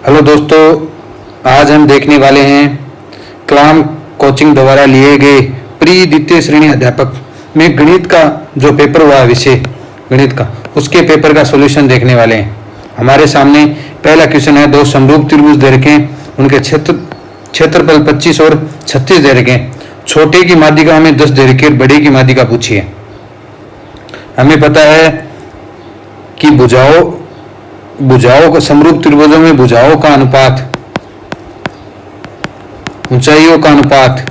Hello दोस्तों, आज हम देखने वाले हैं क्लाम कोचिंग द्वारा लिए गए प्री द्वितीय श्रेणी अध्यापक में गणित का जो पेपर हुआ विषय गणित का, उसके पेपर का सॉल्यूशन देखने वाले हैं। हमारे सामने पहला क्वेश्चन है, दो समरूप त्रिभुज दे रखे हैं, उनके क्षेत्रफल 25 और 36 दे रखे हैं। छोटे की माध्यिका हमें 10 दे रखी है, बड़े की माध्यिका पूछी है। हमें पता है कि भुजाओं का समरूप त्रिभुजों में भुजाओं का अनुपात, ऊंचाइयों का अनुपात,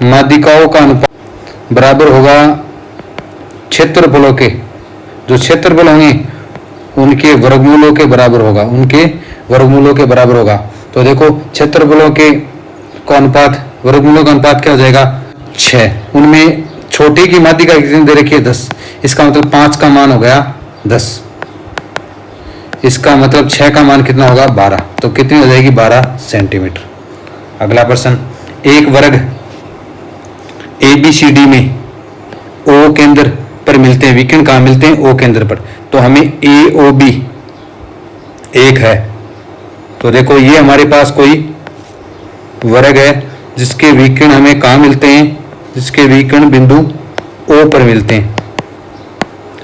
माध्यिकाओं का अनुपात बराबर होगा क्षेत्रफलों के, जो क्षेत्रफल होंगे उनके वर्गमूलों के बराबर होगा, उनके वर्गमूलों के बराबर होगा। तो देखो क्षेत्रफलों के अनुपात, वर्गमूलों का अनुपात क्या हो जाएगा 6। उनमें छोटे की माध्यिका कितनी दे रखी है 10, इसका मतलब 5 का मान हो गया 10, इसका मतलब 6 का मान कितना होगा 12, तो कितनी हो जाएगी 12 सेंटीमीटर। अगला प्रश्न, एक वर्ग ABCD में O केंद्र पर मिलते हैं, विकर्ण कहाँ मिलते हैं O केंद्र पर, तो हमें AOB एक है। तो देखो ये हमारे पास कोई वर्ग है जिसके विकर्ण हमें कहाँ मिलते हैं, जिसके विकर्ण बिंदु O पर मिलते हैं।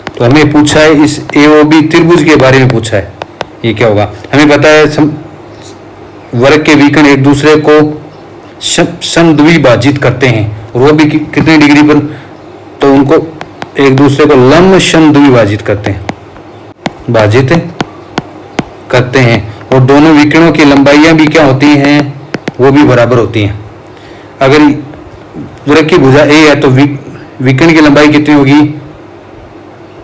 तो हमें पूछा है इस AOB त्रिभुज के बारे में पूछा है, ये क्या होगा। हमें पता है वर्ग के विकर्ण एक दूसरे को समद्विभाजित करते हैं, और वो भी कितनी डिग्री पर, तो उनको एक दूसरे को लंब समद्विभाजित करते हैं, भाजित करते हैं। और दोनों विकर्णों की लंबाइयां भी क्या होती हैं, वो भी बराबर होती हैं। अगर वर्ग की भुजा A है तो विकर्ण की लंबाई कितनी होगी,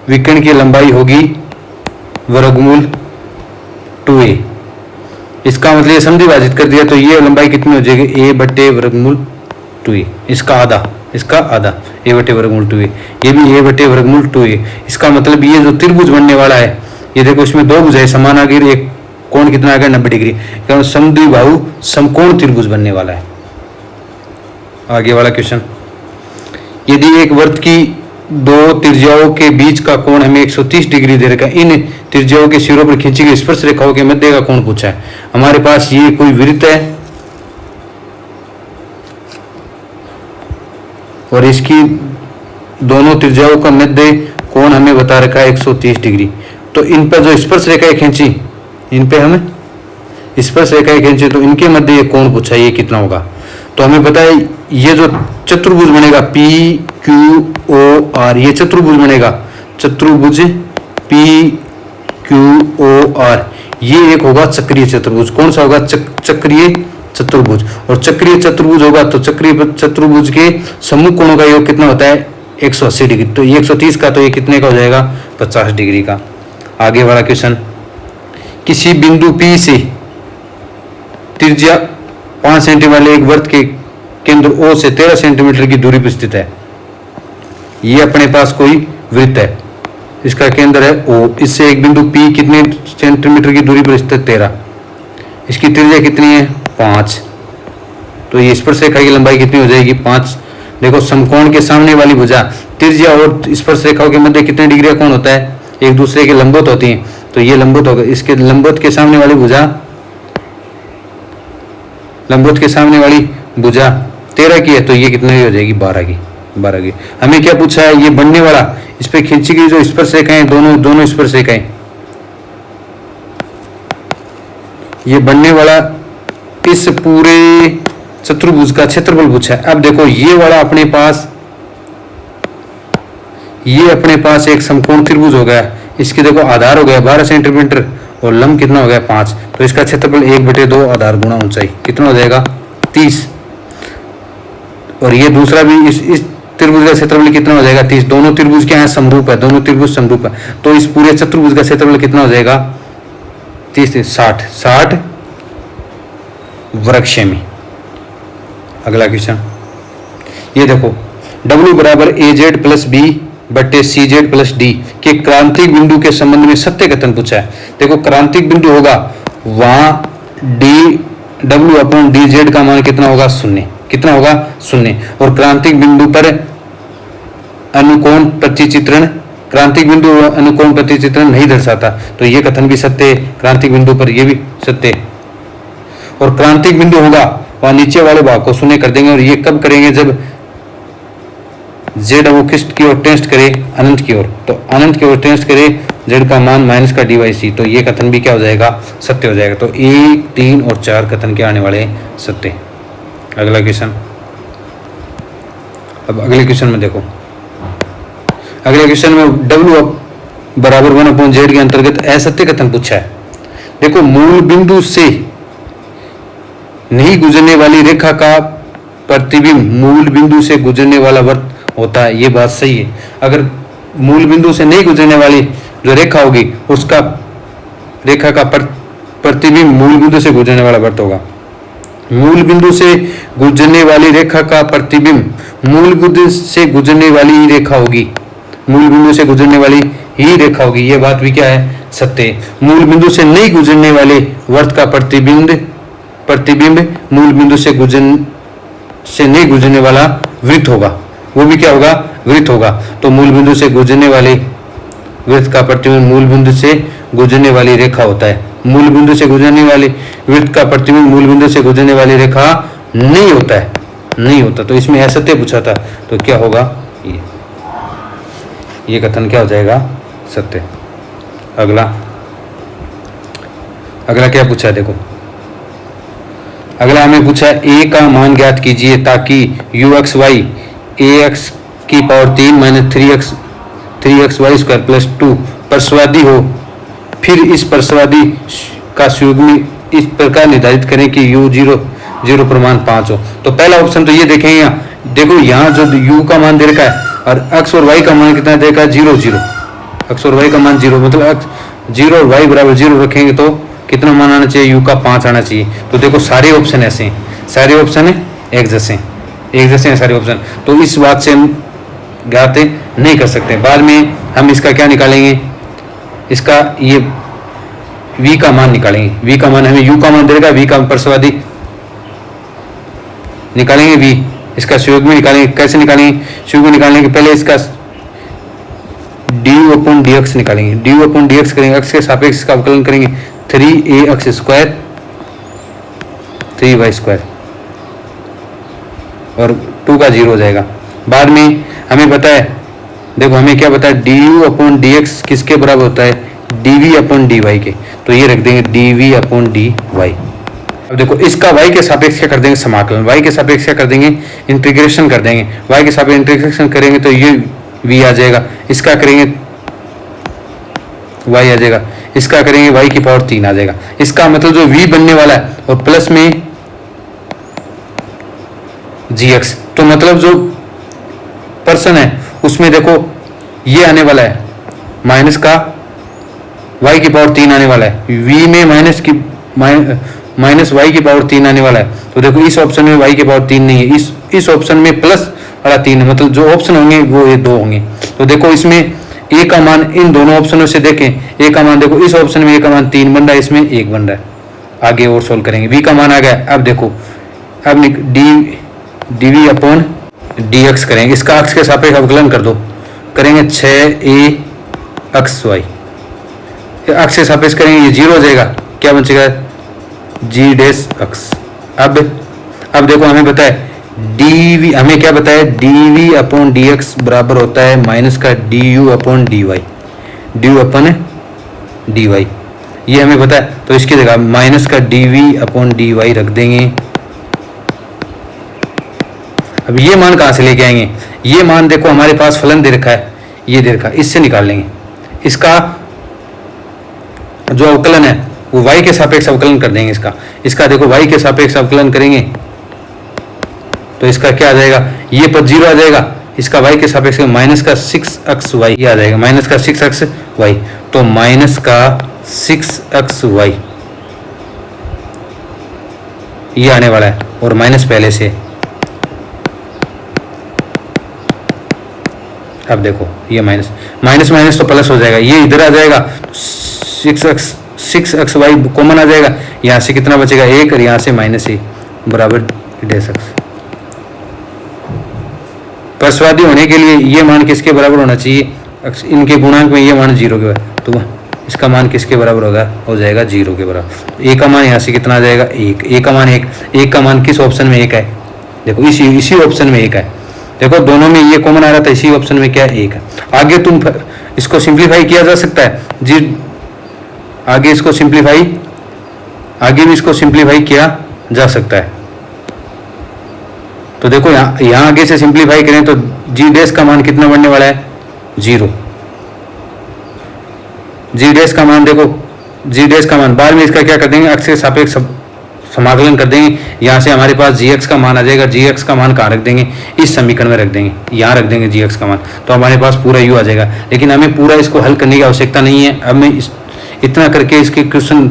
विकर्ण की लंबाई होगी वर्गमूल 2a। इसका मतलब ये समद्विभाजित कर दिया तो ये लंबाई कितनी हो जाएगी a बटे वर्गमूल 2a, इसका आधा, इसका आधा a बटे वर्गमूल 2a, ये भी a बटे वर्गमूल 2a। इसका मतलब ये जो त्रिभुज बनने वाला है, ये देखो इसमें दो भुजाएं समान आ गई, एक कोण कितना आ गया 90 डिग्री, क्योंकि समद्विबाहु समकोण त्रिभुज बनने वाला है। आगे वाला क्वेश्चन, यदि एक वृत्त की दो त्रिज्याओं के बीच का कोण हमें 130 डिग्री दे रखा है, इन त्रिज्याओं के सिरों पर खींची गई स्पर्श रेखाओं के मध्य का कोण पूछा है। हमारे पास ये कोई वृत्त है और इसकी दोनों त्रिज्याओं का मध्य कोण हमें बता रखा है 130 डिग्री। तो इन पर जो स्पर्श रेखाएं खींची, इन पे हमें स्पर्श रेखाएं खींची, तो इनके मध्य ये कोण पूछा है, ये कितना होगा। तो हमें पता है ये जो चतुर्भुज बनेगा PQOR, ये चतुर्भुज बनेगा, चतुर्भुज PQOR, ये एक होगा चक्रीय चतुर्भुज। कौन सा होगा, चक्रीय चतुर्भुज। और चक्रीय चतुर्भुज होगा तो चक्रीय चतुर्भुज के सम्मुख कोणों का योग कितना होता है 180 डिग्री, तो ये 130 का, तो ये कितने का हो जाएगा 50 डिग्री का। आगे वाला क्वेश्चन, किसी बिंदु P से त्रिज्या 5 सेंटीमीटर वाले एक वृत्त के केंद्र O से 13 सेंटीमीटर की दूरी पर स्थित है। ये अपने पास कोई वृत्त है, इसका केंद्र है O, इससे एक बिंदु P कितने सेंटीमीटर की दूरी पर स्थित 13, इसकी त्रिज्या कितनी है 5, तो ये स्पर्श रेखा की लंबाई कितनी हो जाएगी 5। देखो समकोण के सामने वाली भुजा, त्रिज्या और स्पर्श रेखाओं के मध्य कितने डिग्री का कोण होता है, एक दूसरे के लंबवत होती हैं, तो ये लंबवत होगा, इसके लंबवत के सामने वाली भुजा, लंबवत के सामने वाली भुजा 13 की है, तो ये कितने की हो जाएगी 12 की, 12 की। हमें क्या पूछा है, ये बनने वाला, इस पे खींची गई जो स्पर्श रेखाएं, दोनों स्पर्श रेखाएं, ये बनने वाला इस पूरे चतुर्भुज का क्षेत्रफल पूछा है। अब देखो ये वाला अपने पास, ये अपने पास एक समकोण त्रिभुज हो गया, इसकी देखो आधार हो गया 12 सेंटीमीटर और लंब कितना हो गया 5, तो इसका क्षेत्रफल 1/2 आधार गुणा ऊंचाई कितना हो जाएगा 30। और ये दूसरा भी इस त्रिभुज का क्षेत्रफल कितना हो जाएगा 30। दोनों त्रिभुज क्या है, समरूप है, दोनों त्रिभुज समरूप है, तो इस पूरे चतुर्भुज का क्षेत्रफल कितना हो जाएगा 30 60 वर्ग सेमी। अगला क्वेश्चन, ये देखो W बराबर AZ प्लस B बट्टे CZ प्लस D के क्रांतिक बिंदु के संबंध में सत्य कथन पूछा है। देखो क्रांतिक बिंदु होगा वहां W अपॉन DZ का मान कितना होगा 0, कितना होगा 0, और क्रांतिक बिंदु पर अनुकोण प्रतिचित्रण क्रांतिक बिंदु अनुकोण प्रतिचित्रण नहीं दर्शाता, तो ये कथन भी सत्य है। क्रांतिक बिंदु पर ये भी सत्य है। और क्रांतिक बिंदु होगा वहां नीचे वाले भाग को शून्य कर देंगे, और ये कब करेंगे, जब z अवशिष्ट की ओर टेस्ट करे अनंत की ओर, तो अनंत की ओर टेस्ट करे z का मान माइनस का dy/c, तो ये कथन भी क्या हो जाएगा, सत्य हो जाएगा। तो 1, 3 और 4 कथन के आने वाले सत्य। अगला क्वेश्चन, अब अगले क्वेश्चन में देखो, अगले क्वेश्चन में w बराबर 1/z के अंतर्गत असत्य कथन पूछा है। देखो, मूल बिंदु से नहीं गुजरने वाली रेखा का प्रतिबिंब मूल बिंदु से गुजरने वाला वृत्त होता है, ये बात सही है। अगर मूल बिंदु से नहीं गुजरने वाली जो रेखा होगी उसका रेखा का प्रतिबिंब मूल बिंदु से गुजरने वाला वृत्त होगा। मूल बिंदु से गुजरने वाली रेखा का प्रतिबिंब मूल बिंदु से गुजरने वाली ही रेखा होगी, मूल बिंदु से गुजरने वाली ही रेखा होगी, ये बात भी क्या है, सत्य है। मूल बिंदु से नहीं गुजरने वाले वृत्त का प्रतिबिंब मूल बिंदु से नहीं गुजरने वाला वृत्त होगा, वो भी क्या होगा, वृत्त होगा। तो मूल बिंदु से गुजरने वाले वृत्त का प्रतिबिंब मूल बिंदु से गुजरने वाली रेखा होता है। मूल बिंदु से गुजरने वाले वृत्त का प्रतिबिंब मूल बिंदु से गुजरने वाली रेखा नहीं होता है, नहीं होता। तो इसमें असत्य पूछा था, तो क्या होगा, ये कथन क्या हो जाएगा, सत्य। अगला क्या पूछा है, देखो अगला हमें पूछा है a का मान ज्ञात कीजिए ताकि uxy ax की power 3 minus 3xy square plus 2 प्रस्वादी हो। फिर इस प्रस्वादी का सुयुग्म इस प्रकार निर्धारित करें कि u0 पर मान 5 हो। तो पहला ऑप्शन तो ये देखेंगे, यहाँ देखो, यहाँ जो u का मान दे रखा है और x और y का मान कितना दे रखा है, 0 0। x और y का मान 0, मतलब x 0 और y बराबर 0 रखेंगे तो कितना मान आना चाहिए, u का 5 आना चाहिए। तो देखो सारे ऑप्शन ऐसे हैं, सारे ऑप्शन है एक जैसे हैं सारे ऑप्शन। तो इस बात से हम ज्ञात नहीं कर सकते। बाद में हम इसका क्या निकालेंगे, इसका ये v का मान निकालेंगे। v का मान हमें u का मान देगा, v का प्रस्वादी निकालेंगे, v इसका सुयुग्म निकालेंगे। कैसे निकालेंगे, सुयुग्म निकालने के पहले इसका du/dx निकालेंगे। du/dx करेंगे, x के सापेक्ष इसका अवकलन करेंगे, 3ax स्क्वायर 3y स्क्वायर और 2 का 0 हो जाएगा। बाद में हमें पता है, देखो हमें क्या पता है, du/dx किसके बराबर होता है, dv/dy के। तो ये रख देंगे dv/dy। अब देखो इसका y के सापेक्ष क्या कर देंगे, समाकलन। y के सापेक्ष क्या कर देंगे, इंटीग्रेशन कर देंगे। y के सापेक्ष इंटीग्रेशन करेंगे तो ये v आ जाएगा, इसका करेंगे y आ जाएगा, इसका करेंगे y की पावर 3 आ जाएगा। इसका मतलब जो v बनने वाला है और प्लस में gx, तो मतलब जो पर्सन है उसमें देखो ये आने वाला है माइनस का y की पावर 3 आने वाला है, v में माइनस y की पावर 3 आने वाला है। तो देखो इस ऑप्शन में y की पावर 3 नहीं है, इस ऑप्शन में प्लस वाला 3 है, मतलब जो ऑप्शन होंगे वो ये 2 होंगे। तो देखो इसमें a का मान इन दोनों ऑप्शनों से देखें, a का मान देखो इस ऑप्शन में a का मान 3 बन रहा है, इसमें 1 बन रहा है। आगे और सोल्व करेंगे, v का मान आ गया। अब देखो अब dv/dx करेंगे, इसका अक्ष के सापेक्ष अवकलन कर दो, करेंगे 6axy, अक्ष के सापेक्ष करेंगे ये 0 हो जाएगा, क्या बन जाएगा g'(x). अब देखो हमें पता है dv, हमें क्या बताया, dv/dx बराबर होता है माइनस का du/dy, du/dy ये हमें पता है। तो इसकी जगह माइनस का dv/dy रख देंगे। अब ये मान कहाँ से लेके आएंगे, ये मान देखो हमारे पास फलन दे रखा है, ये दे रखा है, इससे निकाल लेंगे। इसका जो अवकलन है वो y के सापेक्ष अवकलन कर देंगे। इसका देखो y के सापेक्ष अवकलन करेंगे तो इसका क्या आ जाएगा, ये पद 0 आ जाएगा, इसका y के सापेक्ष माइनस का 6xy ये आ जाएगा, माइनस का 6xy। तो माइनस का 6xy ये आने वाला है और माइनस पहले से। अब देखो ये माइनस तो प्लस हो जाएगा, ये इधर आ जाएगा, 6xy कॉमन आ जाएगा, यहाँ से कितना बचेगा 1 और यहाँ से -1 बराबर -x। प्रस्वादी होने के लिए ये मान किसके बराबर होना चाहिए, इनके गुणांक में ये मान 0 के बराबर, तो इसका मान किसके बराबर होगा, हो जाएगा 0 के बराबर। ए का मान यहाँ से कितना आ जाएगा 1, ए का मान 1, एक का मान किस ऑप्शन में 1 है, देखो इसी ऑप्शन में 1 है, देखो दोनों में ये कॉमन आ रहा था, इसी ऑप्शन में क्या है 1 है। आगे तुम इसको सिंप्लीफाई किया जा सकता है जी, आगे इसको सिंप्लीफाई, आगे भी इसको सिंप्लीफाई किया जा सकता है। तो देखो यहाँ आगे से सिंप्लीफाई करें तो जी डैश का मान कितना बनने वाला है 0, जी डैश का मान देखो, जी डैश का मान बाद में इसका क्या कर देंगे, अक्ष के सापेक्ष समाकलन कर देंगे, यहाँ से हमारे पास जी एक्स का मान आ जाएगा। जी एक्स का मान कहाँ रख देंगे, इस समीकरण में रख देंगे, यहाँ रख देंगे जी एक्स का मान, तो हमारे पास पूरा यू आ जाएगा। लेकिन हमें पूरा इसको हल करने की आवश्यकता नहीं है, हमें इतना करके इसके क्वेश्चन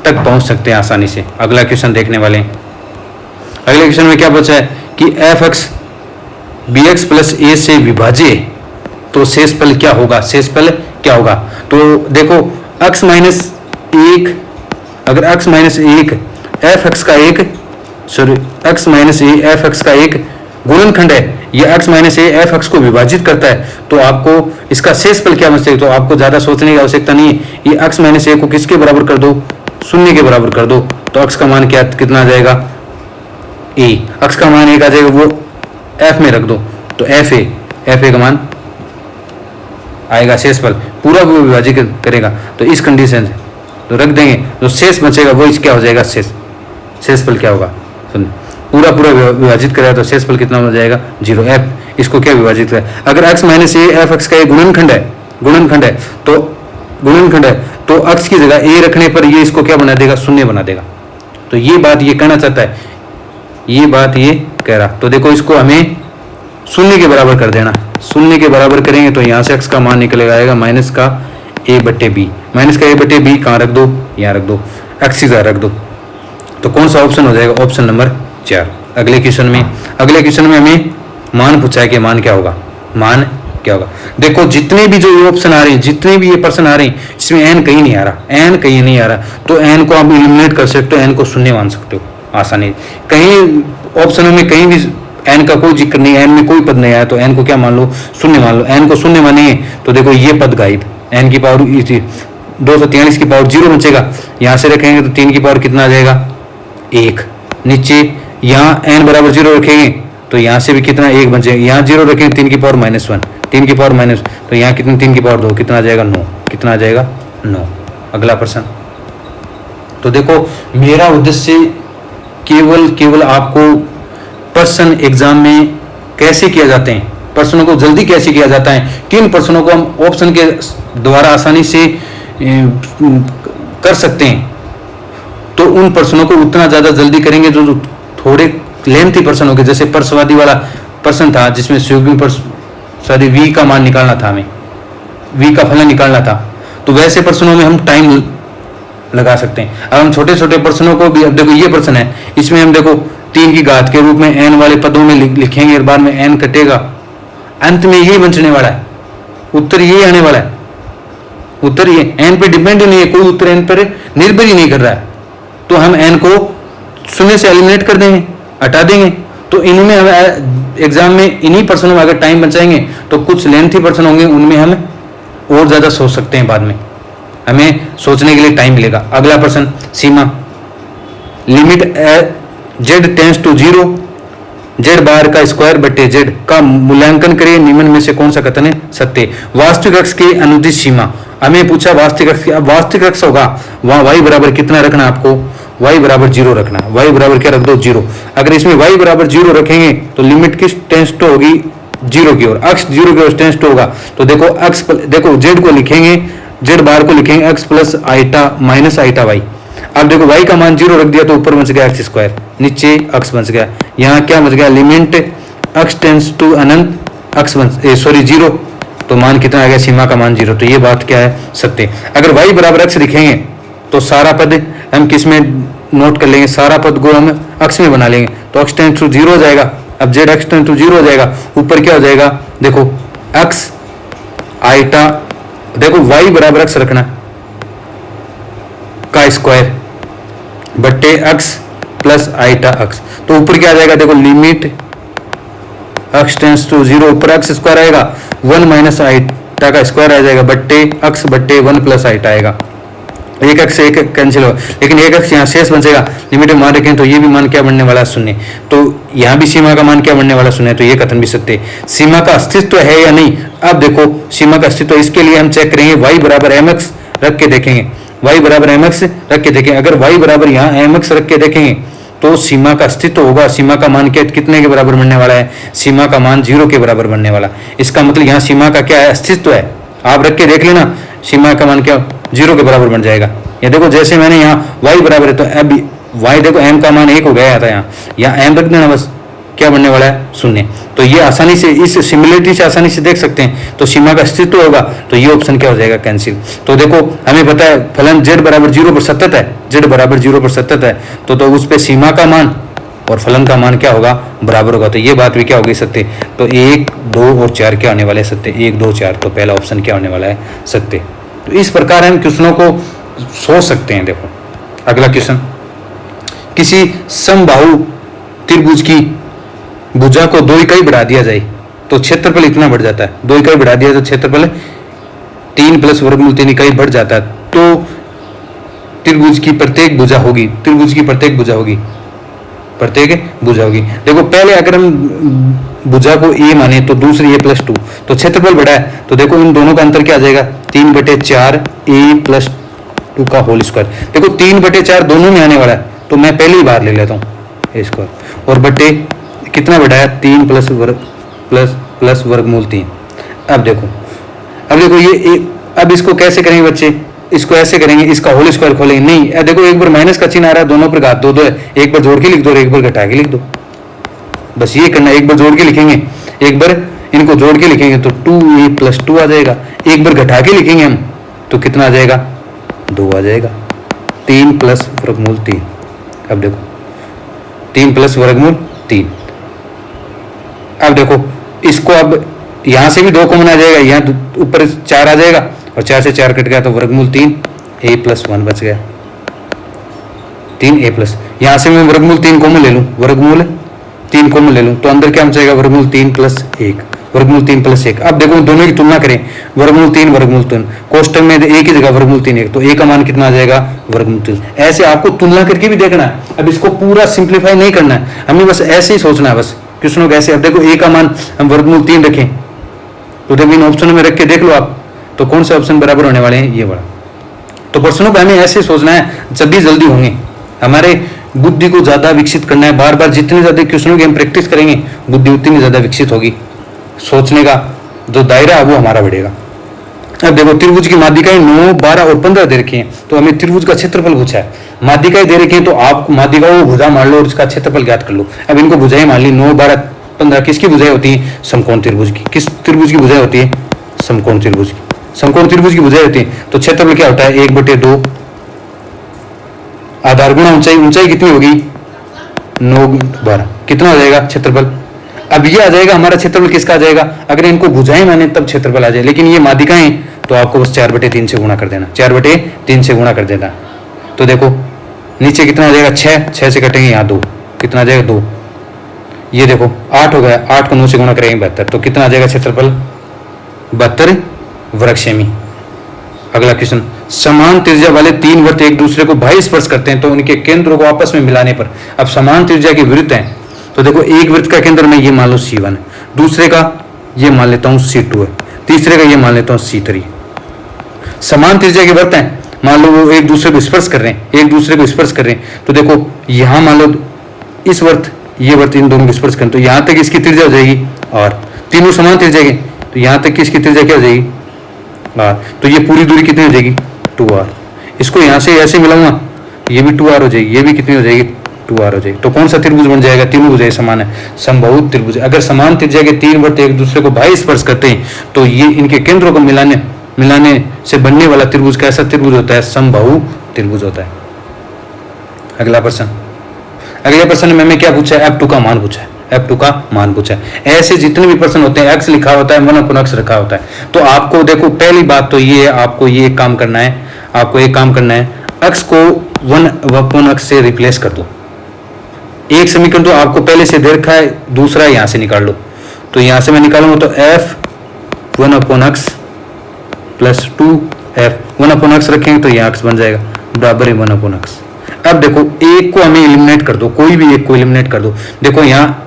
तक पहुँच सकते हैं आसानी से। अगला क्वेश्चन देखने वाले हैं। अगले क्वेश्चन में क्या बचा है कि F X B X plus A से विभाज्य, तो शेष फल क्या होगा, शेष फल क्या होगा। तो देखो x माइनस 1, अगर x माइनस 1 एफ एक्स का एक, sorry x minus A F x का एक गुणनखंड है, ये x minus A F x को विभाजित करता है, तो आपको इसका शेष फल क्या बचेगा, तो आपको ज्यादा सोचने की आवश्यकता नहीं है। ये x माइनस ए को किसके बराबर कर दो, 0 के बराबर कर दो, तो x का मान क्या कितना आ जाएगा a, x का मान 1 आ जाएगा, वो f में रख दो, तो एफ ए का मान आएगा, शेष फल पूरा वो विभाजित करेगा, तो इस कंडीशन से तो रख देंगे, जो शेष बचेगा वो क्या हो जाएगा, शेष फल क्या होगा, पूरा विभाजित करेगा तो शेष फल कितना हो जाएगा 0। एफ इसको क्या विभाजित करेगा, अगर x minus A F x का एक गुणनखंड है तो x की जगह a रखने पर ये इसको क्या बना देगा, 0 बना देगा। तो ये बात ये कहना चाहता है, ये बात ये कह रहा। तो देखो इसको हमें 0 के बराबर कर देना, 0 के बराबर करेंगे तो यहाँ से x का मान निकलेगा आएगा माइनस का a बटे बी, माइनस का a बटे बी कहाँ रख दो, यहाँ रख दो, x की जगह रख दो, तो कौन सा ऑप्शन हो जाएगा, ऑप्शन नंबर 4। अगले क्वेश्चन में हमें मान पूछा है कि मान क्या होगा, मान क्या होगा। देखो जितने भी जो ये ऑप्शन आ रहे हैं, जितने भी ये पर्सन आ रहे हैं, इसमें एन कहीं नहीं आ रहा, तो एन को आप इलिमिनेट कर सकते हो, एन को 0 मान सकते हो आसानी। कहीं ऑप्शनों में कहीं भी एन का कोई जिक्र नहीं, एन में कोई पद नहीं आया, तो एन को क्या मान लो, 0 मान लो। एन को 0 मानेंगे तो देखो ये पद गायब, एन की पावर 243 की पावर 0 बचेगा, यहाँ से रखेंगे तो 3 की पावर कितना आ जाएगा 1, नीचे यहाँ एन बराबर 0 रखेंगे तो यहाँ से भी कितना 1 बचेगा, यहाँ 0 रखेंगे 3 की पावर -1, 3 की पावर माइनस, तो यहाँ कितनी 3 की पावर 2 कितना आ जाएगा 9, कितना आ जाएगा 9। अगला प्रश्न। तो देखो मेरा उद्देश्य केवल आपको प्रश्न एग्जाम में कैसे किया जाते हैं, प्रश्नों को जल्दी कैसे किया जाता है, किन प्रश्नों को हम ऑप्शन के द्वारा आसानी से कर सकते हैं, तो उन प्रश्नों को उतना ज़्यादा जल्दी करेंगे जो थोड़े लेंथी प्रश्न हो गए। जैसे परसवादी वाला प्रश्न था जिसमें सॉरी वी का मान निकालना था, हमें वी का फलन निकालना था, तो वैसे प्रश्नों में हम टाइम लगा सकते हैं। अब हम छोटे छोटे प्रश्नों को भी, अब देखो ये प्रश्न है, इसमें हम देखो 3 की घात के रूप में एन वाले पदों में लिखेंगे और बाद में एन कटेगा, अंत में यही बचने वाला है, उत्तर यही आने वाला है, उत्तर ये एन पे डिपेंड ही नहीं है, कोई उत्तर एन पर निर्भर ही नहीं कर रहा है, तो हम एन को 0 से एलिमिनेट कर देंगे, हटा देंगे। तो इनमें हम एग्जाम में इन्हीं प्रश्नों में अगर टाइम बचाएंगे तो कुछ लेंथी प्रश्न होंगे, उनमें हम और ज्यादा सोच सकते हैं, बाद में हमें सोचने के लिए टाइम मिलेगा। अगला प्रश्न, सीमा limit z tends to 0 z bar का स्क्वायर बटे z का मूल्यांकन करें, निम्न में से कौन सा कथन है सत्य। वास्तविक अक्ष की अनुदित सीमा, हमें पूछा वास्तविक अक्ष की, अब वास्तविक अक्ष होगा वहां y बराबर कितना रखना, आपको y बराबर 0 रखना, y बराबर क्या रख दो 0। अगर इसमें y बराबर 0 रखेंगे तो लिमिट किस टेंस टू होगी 0 की ओर, अक्ष 0 की ओर टेंस टू होगा। तो देखो अक्ष, देखो z को लिखेंगे, z बार को लिखेंगे अक्ष plus iota minus iota y। अब देखो y का मान 0 रख दिया तो ऊपर बच गया एक्स स्क्वायर, नीचे अक्ष बच गया, यहाँ क्या बच गया लिमिट अक्ष टेंस टू अनंत अक्ष सॉरी 0, तो मान कितना आ गया, सीमा का मान 0। तो ये बात क्या है सत्य। अगर y बराबर अक्ष लिखेंगे तो सारा पद हम किस में नोट कर लेंगे, सारा पद को हम अक्ष में बना लेंगे, तो अक्ष टेंस टू 0 हो जाएगा। अब z अक्ष टेंस टू 0 हो जाएगा, ऊपर क्या हो जाएगा, देखो अक्ष आइटा, देखो y बराबर अक्ष रखना का स्क्वायर बट्टे अक्ष प्लस आइटा अक्ष, तो ऊपर क्या आ जाएगा, देखो लिमिट अक्ष टेंस टू 0, ऊपर अक्ष स्क्वायर आएगा 1 माइनस बीटा का स्क्वायर आ जाएगा बट्टे अक्स बट्टे 1 प्लस आइटा आएगा। एक अक्स एक कैंसिल हो, लेकिन एक अक्स यहाँ शेष बचेगा। लिमिट में मान रखें तो ये भी मान क्या बनने वाला शून्य, तो यहाँ भी सीमा का मान क्या बनने वाला शून्य, तो ये कथन भी सत्य है। सीमा का अस्तित्व है या नहीं, अब देखो सीमा का अस्तित्व, इसके लिए हम चेक करेंगे y बराबर एम एक्स रख के देखेंगे, y बराबर एम एक्स रख के देखेंगे। अगर y बराबर यहाँ एम एक्स रख के देखेंगे तो सीमा का अस्तित्व होगा। सीमा का मान क्या कितने के बराबर बनने वाला है, सीमा का मान 0 के बराबर बनने वाला। इसका मतलब यहाँ सीमा का क्या है, अस्तित्व है। आप रख के देख लेना, सीमा का मान क्या 0 के बराबर बन जाएगा। ये देखो जैसे मैंने यहाँ y बराबर है तो अब y देखो m का मान 1 हो गया था, यहाँ m रख देना, बस क्या बनने वाला है शून्य। तो ये आसानी से इस सिमिलरिटी से आसानी से देख सकते हैं। तो सीमा का अस्तित्व होगा तो ये ऑप्शन क्या हो जाएगा, कैंसिल। तो देखो हमें पता है फलन z बराबर 0 पर सतत है, z बराबर 0 पर सतत है, तो उस पर सीमा का मान और फलन का मान क्या होगा, बराबर होगा। तो ये बात भी क्या होगी, सत्य। तो 1 2 और 4 क्या होने वाले हैं, सत्य। 1 2 4, तो पहला ऑप्शन क्या होने वाला है, सत्य। तो इस प्रकार हम क्वेश्चनों को सोच सकते हैं। देखो अगला क्वेश्चन, किसी समबाहु त्रिभुज की भुजा को 2 इकाई बढ़ा दिया जाए तो क्षेत्रफल इतना बढ़ जाता है। 2 इकाई बढ़ा दिया तो क्षेत्रफल 3 प्लस वर्गमूल 3 इकाई बढ़ जाता है। तो त्रिभुज की प्रत्येक भुजा होगी, त्रिभुज की प्रत्येक भुजा होगी, प्रत्येक भुजा होगी। देखो पहले अगर हम भुजा को a माने तो दूसरी a प्लस 2, तो क्षेत्रफल बढ़ा है। तो देखो इन दोनों का अंतर क्या आ जाएगा, 3/4 a प्लस 2 का होल स्क्वायर। देखो 3/4 दोनों में आने वाला है, तो मैं पहले ही बाहर ले लेता हूँ a स्क्वायर, और बटे कितना बढ़ा है 3 प्लस वर्गमूल 3। अब देखो ये अब इसको कैसे करेंगे बच्चे, इसको ऐसे करेंगे, इसका होल स्क्वायर खोलेंगे, नहीं देखो एक बार माइनस का चिन्ह आ रहा है, दोनों पर घात 2 2 है, एक बार जोड़ के लिख दो और एक बार घटा के लिख दो, बस ये करना। एक बार जोड़ के लिखेंगे, एक बार इनको जोड़ के लिखेंगे तो 2a प्लस 2 आ जाएगा। एक बार घटा के लिखेंगे हम तो कितना आ जाएगा, 2 आ जाएगा। 3 प्लस वर्गमूल 3। अब देखो 3 प्लस वर्गमूल 3। अब देखो इसको अब यहां से भी 2 कॉमन आ जाएगा, यहाँ ऊपर 4 आ जाएगा और 4 से 4 कट गया तो वर्गमूल 3 a प्लस 1 बच गया, 3a प्लस। यहां से मैं वर्गमूल 3 कॉमन ले लूं, वर्गमूल 3 कॉमन ले लूं तो अंदर क्या बचेगा, वर्गमूल 3 प्लस 1, वर्गमूल 3 प्लस 1। अब देखो दोनों की तुलना करें, वर्गमूल 3 वर्गमूल 3, कोष्टक में एक ही जगह वर्गमूल 3 1, तो a का मान कितना आ जाएगा, वर्गमूल 3। ऐसे आपको तुलना करके भी देखना है। अब इसको पूरा सिंप्लीफाई नहीं करना है, हमें बस ऐसे ही सोचना है, बस क्वेश्चनों कैसे। अब देखो a का मान हम वर्गमूल 3 रखें तो देखो इन ऑप्शनों में रख के देख लो आप, तो कौन से ऑप्शन बराबर होने वाले हैं, ये वाला। तो प्रश्नों को हमें ऐसे सोचना है, जब भी जल्दी होंगे। हमारे बुद्धि को ज्यादा विकसित करना है, बार बार जितने ज्यादा क्वेश्चनों की हम प्रैक्टिस करेंगे बुद्धि उतनी ज्यादा विकसित होगी, सोचने का जो दायरा है वो हमारा बढ़ेगा। अब देखो त्रिभुज की माध्यिकाएं 9 12 और 15 दे रखी हैं, तो हमें त्रिभुज का क्षेत्रफल पूछा है। माध्यिकाएं दे रखी हैं तो आप माध्यिकाओं को भुजा मान लो और इसका क्षेत्रफल ज्ञात कर लो। अब इनको भुजाएं मान ली 9 12 15, किसकी भुजाएं होती है, समकोण त्रिभुज की। किस त्रिभुज की भुजाएं होती है, समकोण त्रिभुज की। समकोण त्रिभुज की भुजाएं होती है तो क्षेत्रफल क्या होता है, 1/2 आधार गुणा ऊंचाई, ऊंचाई कितनी होगी 9 12, कितना हो जाएगा क्षेत्रफल। अब ये आ जाएगा हमारा क्षेत्रफल, किसका आ जाएगा, अगर इनको भुजाएं माने तब क्षेत्रफल आ जाए, लेकिन ये माध्यिकाएं तो आपको बस 4/3 से गुणा कर देना, 4/3 से गुणा कर देना। तो देखो नीचे कितना आ जाएगा 6 से कटेंगे यहाँ 2, कितना आ जाएगा 2। ये देखो 8 हो गया, 8 को 9 से गुणा करेंगे 72, तो कितना आ जाएगा क्षेत्रफल 72 वर्ग सेमी। अगला क्वेश्चन, समान त्रिज्या वाले 3 वृत्त एक दूसरे को बाह्य स्पर्श करते हैं तो उनके केंद्रों को आपस में मिलाने पर, अब समान त्रिज्या के वृत्त हैं तो देखो एक वृत्त का केंद्र में ये मान लो C1 है, दूसरे का ये मान लेता हूँ C2 है, तीसरे का ये मान लेता हूँ C3। समान त्रिज्या के वृत्त हैं, मान लो वो एक दूसरे को स्पर्श कर रहे हैं, एक दूसरे को स्पर्श कर रहे हैं, तो देखो यहाँ मान लो इस वृत्त ये वृत्त इन दोनों को स्पर्श करें तो यहाँ तक इसकी त्रिज्या हो जाएगी R, तीनों समान त्रिज्या के, तो यहाँ तक की इसकी त्रिज्या क्या हो जाएगी R, तो ये पूरी दूरी कितनी हो जाएगी 2R। इसको यहाँ से ऐसे मिलाऊंगा ये भी 2R हो जाएगी, ये भी कितनी हो जाएगी 2R हो जाएगी। तो कौन सा त्रिभुज बन जाएगा, तीनों भुजाएं समान है, समबाहु त्रिभुज। अगर समान त्रिज्या के 3 वृत्त एक दूसरे को बाह्य स्पर्श करते हैं तो ये इनके केंद्रों को मिलाने से बनने वाला त्रिभुज कैसा त्रिभुज होता है, समबाहु त्रिभुज होता है। अगला प्रश्न, अगले प्रश्न में हमें क्या पूछा है, F2 का मान पूछा है, F2 का मान पूछा है। ऐसे जितने भी प्रश्न होते हैं x लिखा होता है, 1/x रखा होता है। तो आपको देखो पहली बात तो ये है, आपको ये काम करना है, आपको एक काम करना है, x को 1/x से रिप्लेस कर दो। एक समीकरण तो आपको पहले से दे रखा है, दूसरा यहाँ से निकाल लो। तो यहाँ से मैं निकालूंगा तो f 1/x plus 2f 1/x रखेंगे तो ये x बन जाएगा बराबर है 1/x। अब देखो एक को हमें एलिमिनेट कर दो, कोई भी एक को एलिमिनेट कर दो। देखो यहाँ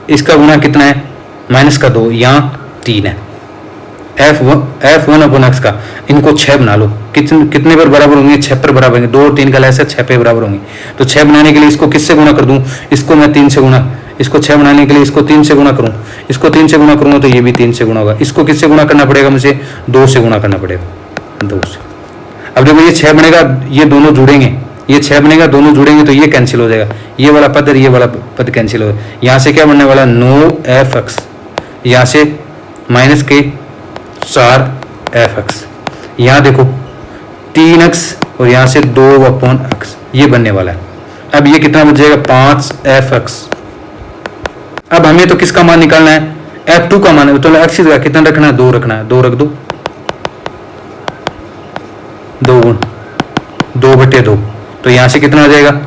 इसका गुना कितना है, माइनस का 2, यहाँ 3 है। f1/x का इनको 6 बना लो, कितने पर बराबर होंगे, 6 पर बराबर होंगे। 2 और 3 का लैस है, 6 पे बराबर होंगे। तो 6 बनाने के लिए इसको किससे गुना कर दूं, इसको मैं 3 से गुना, इसको 6 बनाने के लिए इसको 3 से गुना करूं, इसको 3 से गुना करूंगा तो ये भी 3 से गुना होगा। इसको किससे गुना करना पड़ेगा, मुझे 2 से गुना करना पड़ेगा, 2 से। अब देखो ये 6 बनेगा, ये दोनों जुड़ेंगे, ये 6 बनेगा, दोनों जुड़ेंगे तो ये कैंसिल हो जाएगा, ये वाला पद और ये वाला पद कैंसिल होगा। यहाँ से क्या बनने वाला 9f(x), यहाँ से माइनस के 4f(x), यहाँ देखो 3x और यहाँ से 2/x, ये बनने वाला है। अब ये कितना बच जाएगा 5f(x). अब हमें तो किसका मान निकालना है, f2 का मान है, तो x का कितना रखना है, 2 रखना है, 2 रख दो, 2/2, तो यहाँ से कितना आ जाएगा,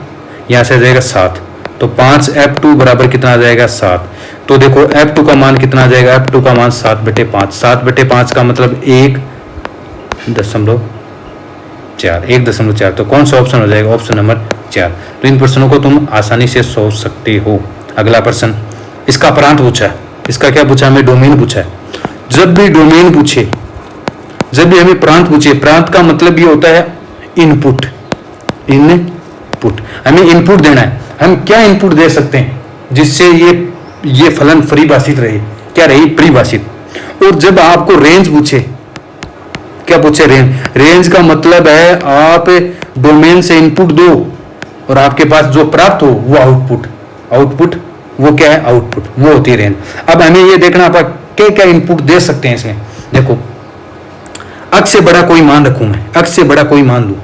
यहाँ से आ जाएगा 7। तो 5f2 बराबर कितना आ जाएगा 7। तो देखो f2 का मान कितना आ जाएगा, f2 का मान 7/5, 7/5 का मतलब 1.4, 1.4। तो कौन सा ऑप्शन हो जाएगा, ऑप्शन नंबर 4। तो इन प्रश्नों को तुम आसानी से सोच सकते हो। अगला प्रश्न, इसका प्रांत पूछा है, इसका क्या पूछा, हमें डोमेन पूछा है। जब भी डोमेन पूछे, जब भी हमें प्रांत पूछे, प्रांत का मतलब ये होता है इनपुट, इनपुट हमें इनपुट देना है। हम क्या इनपुट दे सकते हैं जिससे ये फलन परिभाषित रहे, क्या रही, परिभाषित। और जब आपको रेंज पूछे, क्या पूछे, रेंज का मतलब है आप डोमेन से इनपुट दो और आपके पास जो प्राप्त हो वो आउटपुट वो क्या है, आउटपुट, वो होती है रेंज। अब हमें ये देखना आप क्या क्या इनपुट दे सकते हैं इसमें। देखो x से बड़ा कोई मान रखूं मैं, x से बड़ा कोई मान लूं,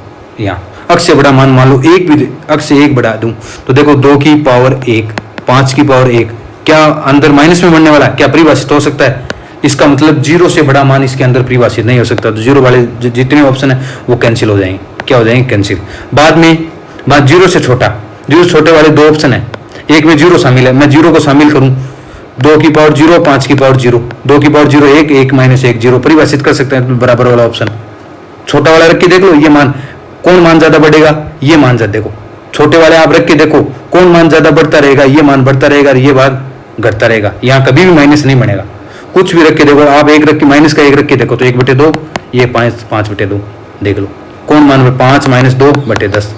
यहाँ x से बड़ा मान लो, एक भी x से 1 बढ़ा दूं तो देखो 2 की पावर 1, 5 की पावर 1, क्या अंदर माइनस में बनने वाला, क्या परिभाषित हो सकता है। इसका मतलब 0 से बड़ा मान इसके अंदर परिभाषित नहीं हो सकता। तो 0 वाले जितने ऑप्शन है वो कैंसिल हो जाएंगे, क्या हो जाएंगे, कैंसिल। बाद 0 से छोटा, 0 से छोटे वाले 2 ऑप्शन है, एक में 0 शामिल है, मैं 0 को शामिल करूं, 2 की पावर 0, 5 की पावर 0, 2 की पावर 0 1, 1 - 1 0, परिभाषित कर सकते हैं बराबर वाला ऑप्शन। छोटा वाला रख के देख लो, ये मान, कौन मान ज्यादा बढ़ेगा, ये मान ज्यादा, देखो छोटे वाले आप रख के देखो कौन मान ज्यादा बढ़ता रहेगा, ये मान बढ़ता रहेगा और ये मान घटता रहेगा। यहाँ कभी भी माइनस नहीं बनेगा, कुछ भी रख के देखो आप, एक रख के माइनस का 1 रख के देखो तो 1/2, ये 5/2, देख लो कौन मान में 5 - 2/10,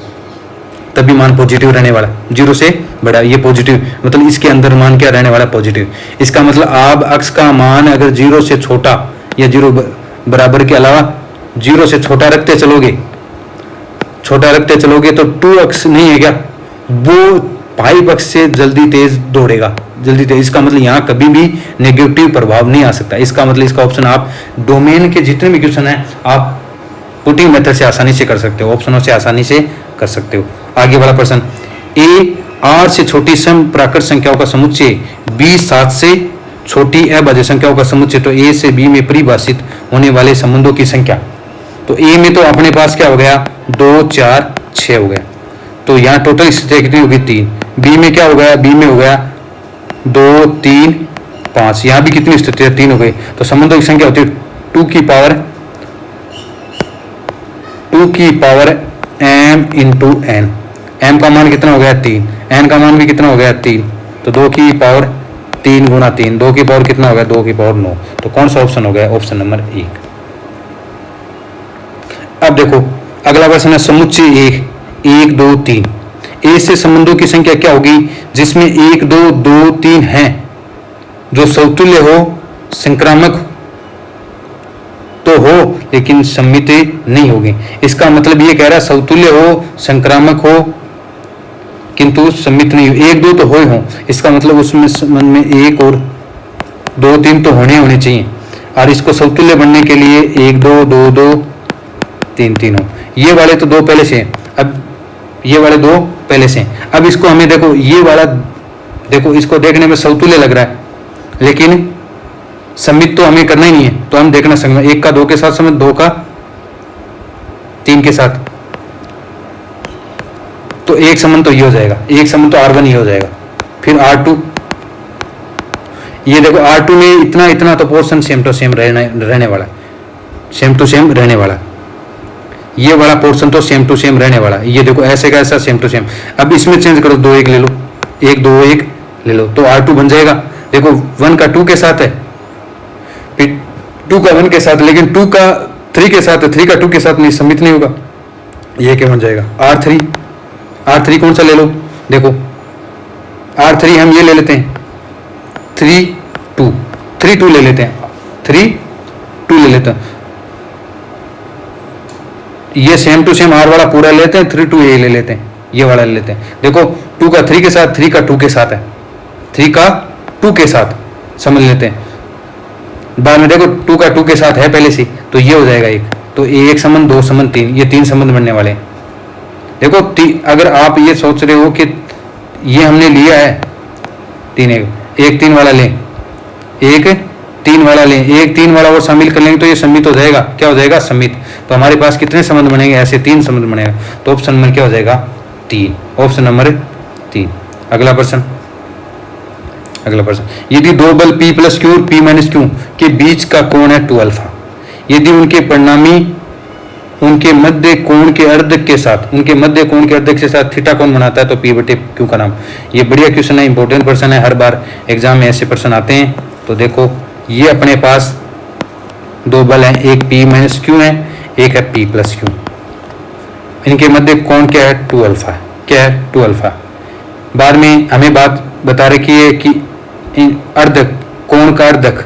तभी मान पॉजिटिव रहने वाला। 0 से बड़ा ये पॉजिटिव, मतलब इसके अंदर मान क्या रहने वाला, पॉजिटिव। इसका मतलब आप x का मान अगर 0 से छोटा या 0 बराबर के अलावा 0 से छोटा रखते चलोगे, तो 2x नहीं है क्या, वो 5x से जल्दी तेज दौड़ेगा, जल्दी तेज। इसका मतलब यहाँ कभी भी नेगेटिव प्रभाव नहीं आ सकता। इसका मतलब इसका ऑप्शन आप डोमेन के जितने भी क्वेश्चन है आप पुटिंग मेथड से आसानी से कर सकते हो, ऑप्शनों से आसानी से कर सकते हो। आगे वाला प्रश्न, a r से छोटी सम प्राकृत संख्याओं का समुच्चय, b 7 से छोटी अभाज्य संख्याओं का समुच्चय, तो a से b में परिभाषित होने वाले संबंधों की संख्या। तो a में तो अपने पास क्या हो गया, 2 4 6 हो गया, तो यहाँ टोटल स्थितियाँ कितनी होगी, 3। b में क्या हो गया, b में हो गया 2 3 5, यहाँ भी कितनी स्थितियाँ, 3 हो गई। तो संबंधों की संख्या होती है 2 की power m into n। m का मान कितना हो गया, 3, n का मान भी कितना हो गया, 3, तो 2 की पावर 3 गुना 3, 2 की पावर कितना हो गया, 2 की पावर 9। तो कौन सा ऑप्शन हो गया, ऑप्शन नंबर 1। अब देखो अगला प्रश्न है समुच्चय 1 2 3, ए से संबंधों की संख्या क्या होगी जिसमें 1 2 2 3 हैं, जो समतुल्य हो, संक्रामक तो हो लेकिन सम्मित नहीं होगी। इसका मतलब ये कह रहा है समतुल्य हो, संक्रामक हो किंतु सम्मित नहीं हो। 1 2 तो हो, इसका मतलब उसमें संबंध में 1 और 2 3 तो होने चाहिए, और इसको समतुल्य बनने के लिए 1 2 2 2 3 3 हो। ये वाले तो 2 पहले से हैं, अब ये वाले 2 पहले से हैं। अब इसको हमें देखो, ये वाला देखो, इसको देखने में समतुल्य लग रहा है लेकिन सम्मित तो हमें करना ही नहीं है, तो हम देखना सकते 1 का 2 के साथ सम्मित, 2 का 3 के साथ, तो एक संबंध तो ये हो जाएगा, एक संबंध तो R1 ही हो जाएगा। फिर R2, ये देखो R2 में इतना तो पोर्शन सेम टू सेम रहने वाला है, सेम टू सेम रहने वाला, ये वाला पोर्शन तो सेम टू सेम रहने वाला। ये देखो ऐसे का ऐसा सेम टू सेम। अब इसमें चेंज करो, 2 1 ले लो, 1 2 1 ले लो, तो R2 बन जाएगा। देखो 1 का 2 के साथ है, फिर 2 का 1 के साथ, लेकिन 2 का 3 के साथ है, 3 का 2 के साथ नहीं, सम्मित नहीं होगा। ये क्या बन जाएगा? R3। R3 कौन सा ले लो? देखो R3 हम ये ले लेते हैं 3 2 3 2 ले लेते हैं, 3 2 ले लेते हैं। ये सेम टू सेम R वाला पूरा लेते हैं, 3 2 ये ले लेते हैं, ये वाला ले लेते हैं। देखो 2 का 3 के साथ, 3 का 2 के साथ है, 3 का 2 के साथ समझ लेते हैं। बाद में देखो 2 का 2 के साथ है पहले से, तो ये हो जाएगा एक, तो एक संबंध 2 संबंध 3, ये 3 संबंध बनने वाले हैं। देखो अगर आप ये सोच रहे हो कि ये हमने लिया है 3 1 3 वाला लें, 1 3 वाला लें, 1 3 वाला और शामिल कर लेंगे तो ये सम्मित हो जाएगा। क्या हो जाएगा? सम्मित। तो हमारे पास कितने संबंध बनेंगे? ऐसे 3 संबंध बनेगा। तो ऑप्शन नंबर क्या हो जाएगा? 3। Option number 3। अगला प्रश्न, अगला प्रश्न, यदि दो बल P प्लस क्यू और P माइनस क्यू के बीच का कोण है 2 अल्फा, यदि उनके परिणामी उनके मध्य कोण के अर्धक के साथ, उनके मध्य कोण के अर्धक के साथ थीटा कोण बनाता है तो P बटे क्यू का नाम। ये बढ़िया क्वेश्चन है, इंपॉर्टेंट प्रश्न है, हर बार एग्जाम में ऐसे प्रश्न आते हैं। तो देखो ये अपने पास 2 बल हैं, एक P माइनस क्यू है, एक है P प्लस क्यू। इनके मध्य कोण क्या है? 2 अल्फा। क्या है? 2 अल्फा। बाद में हमें बात बता रखी है कि अर्धक, कोण का अर्धक,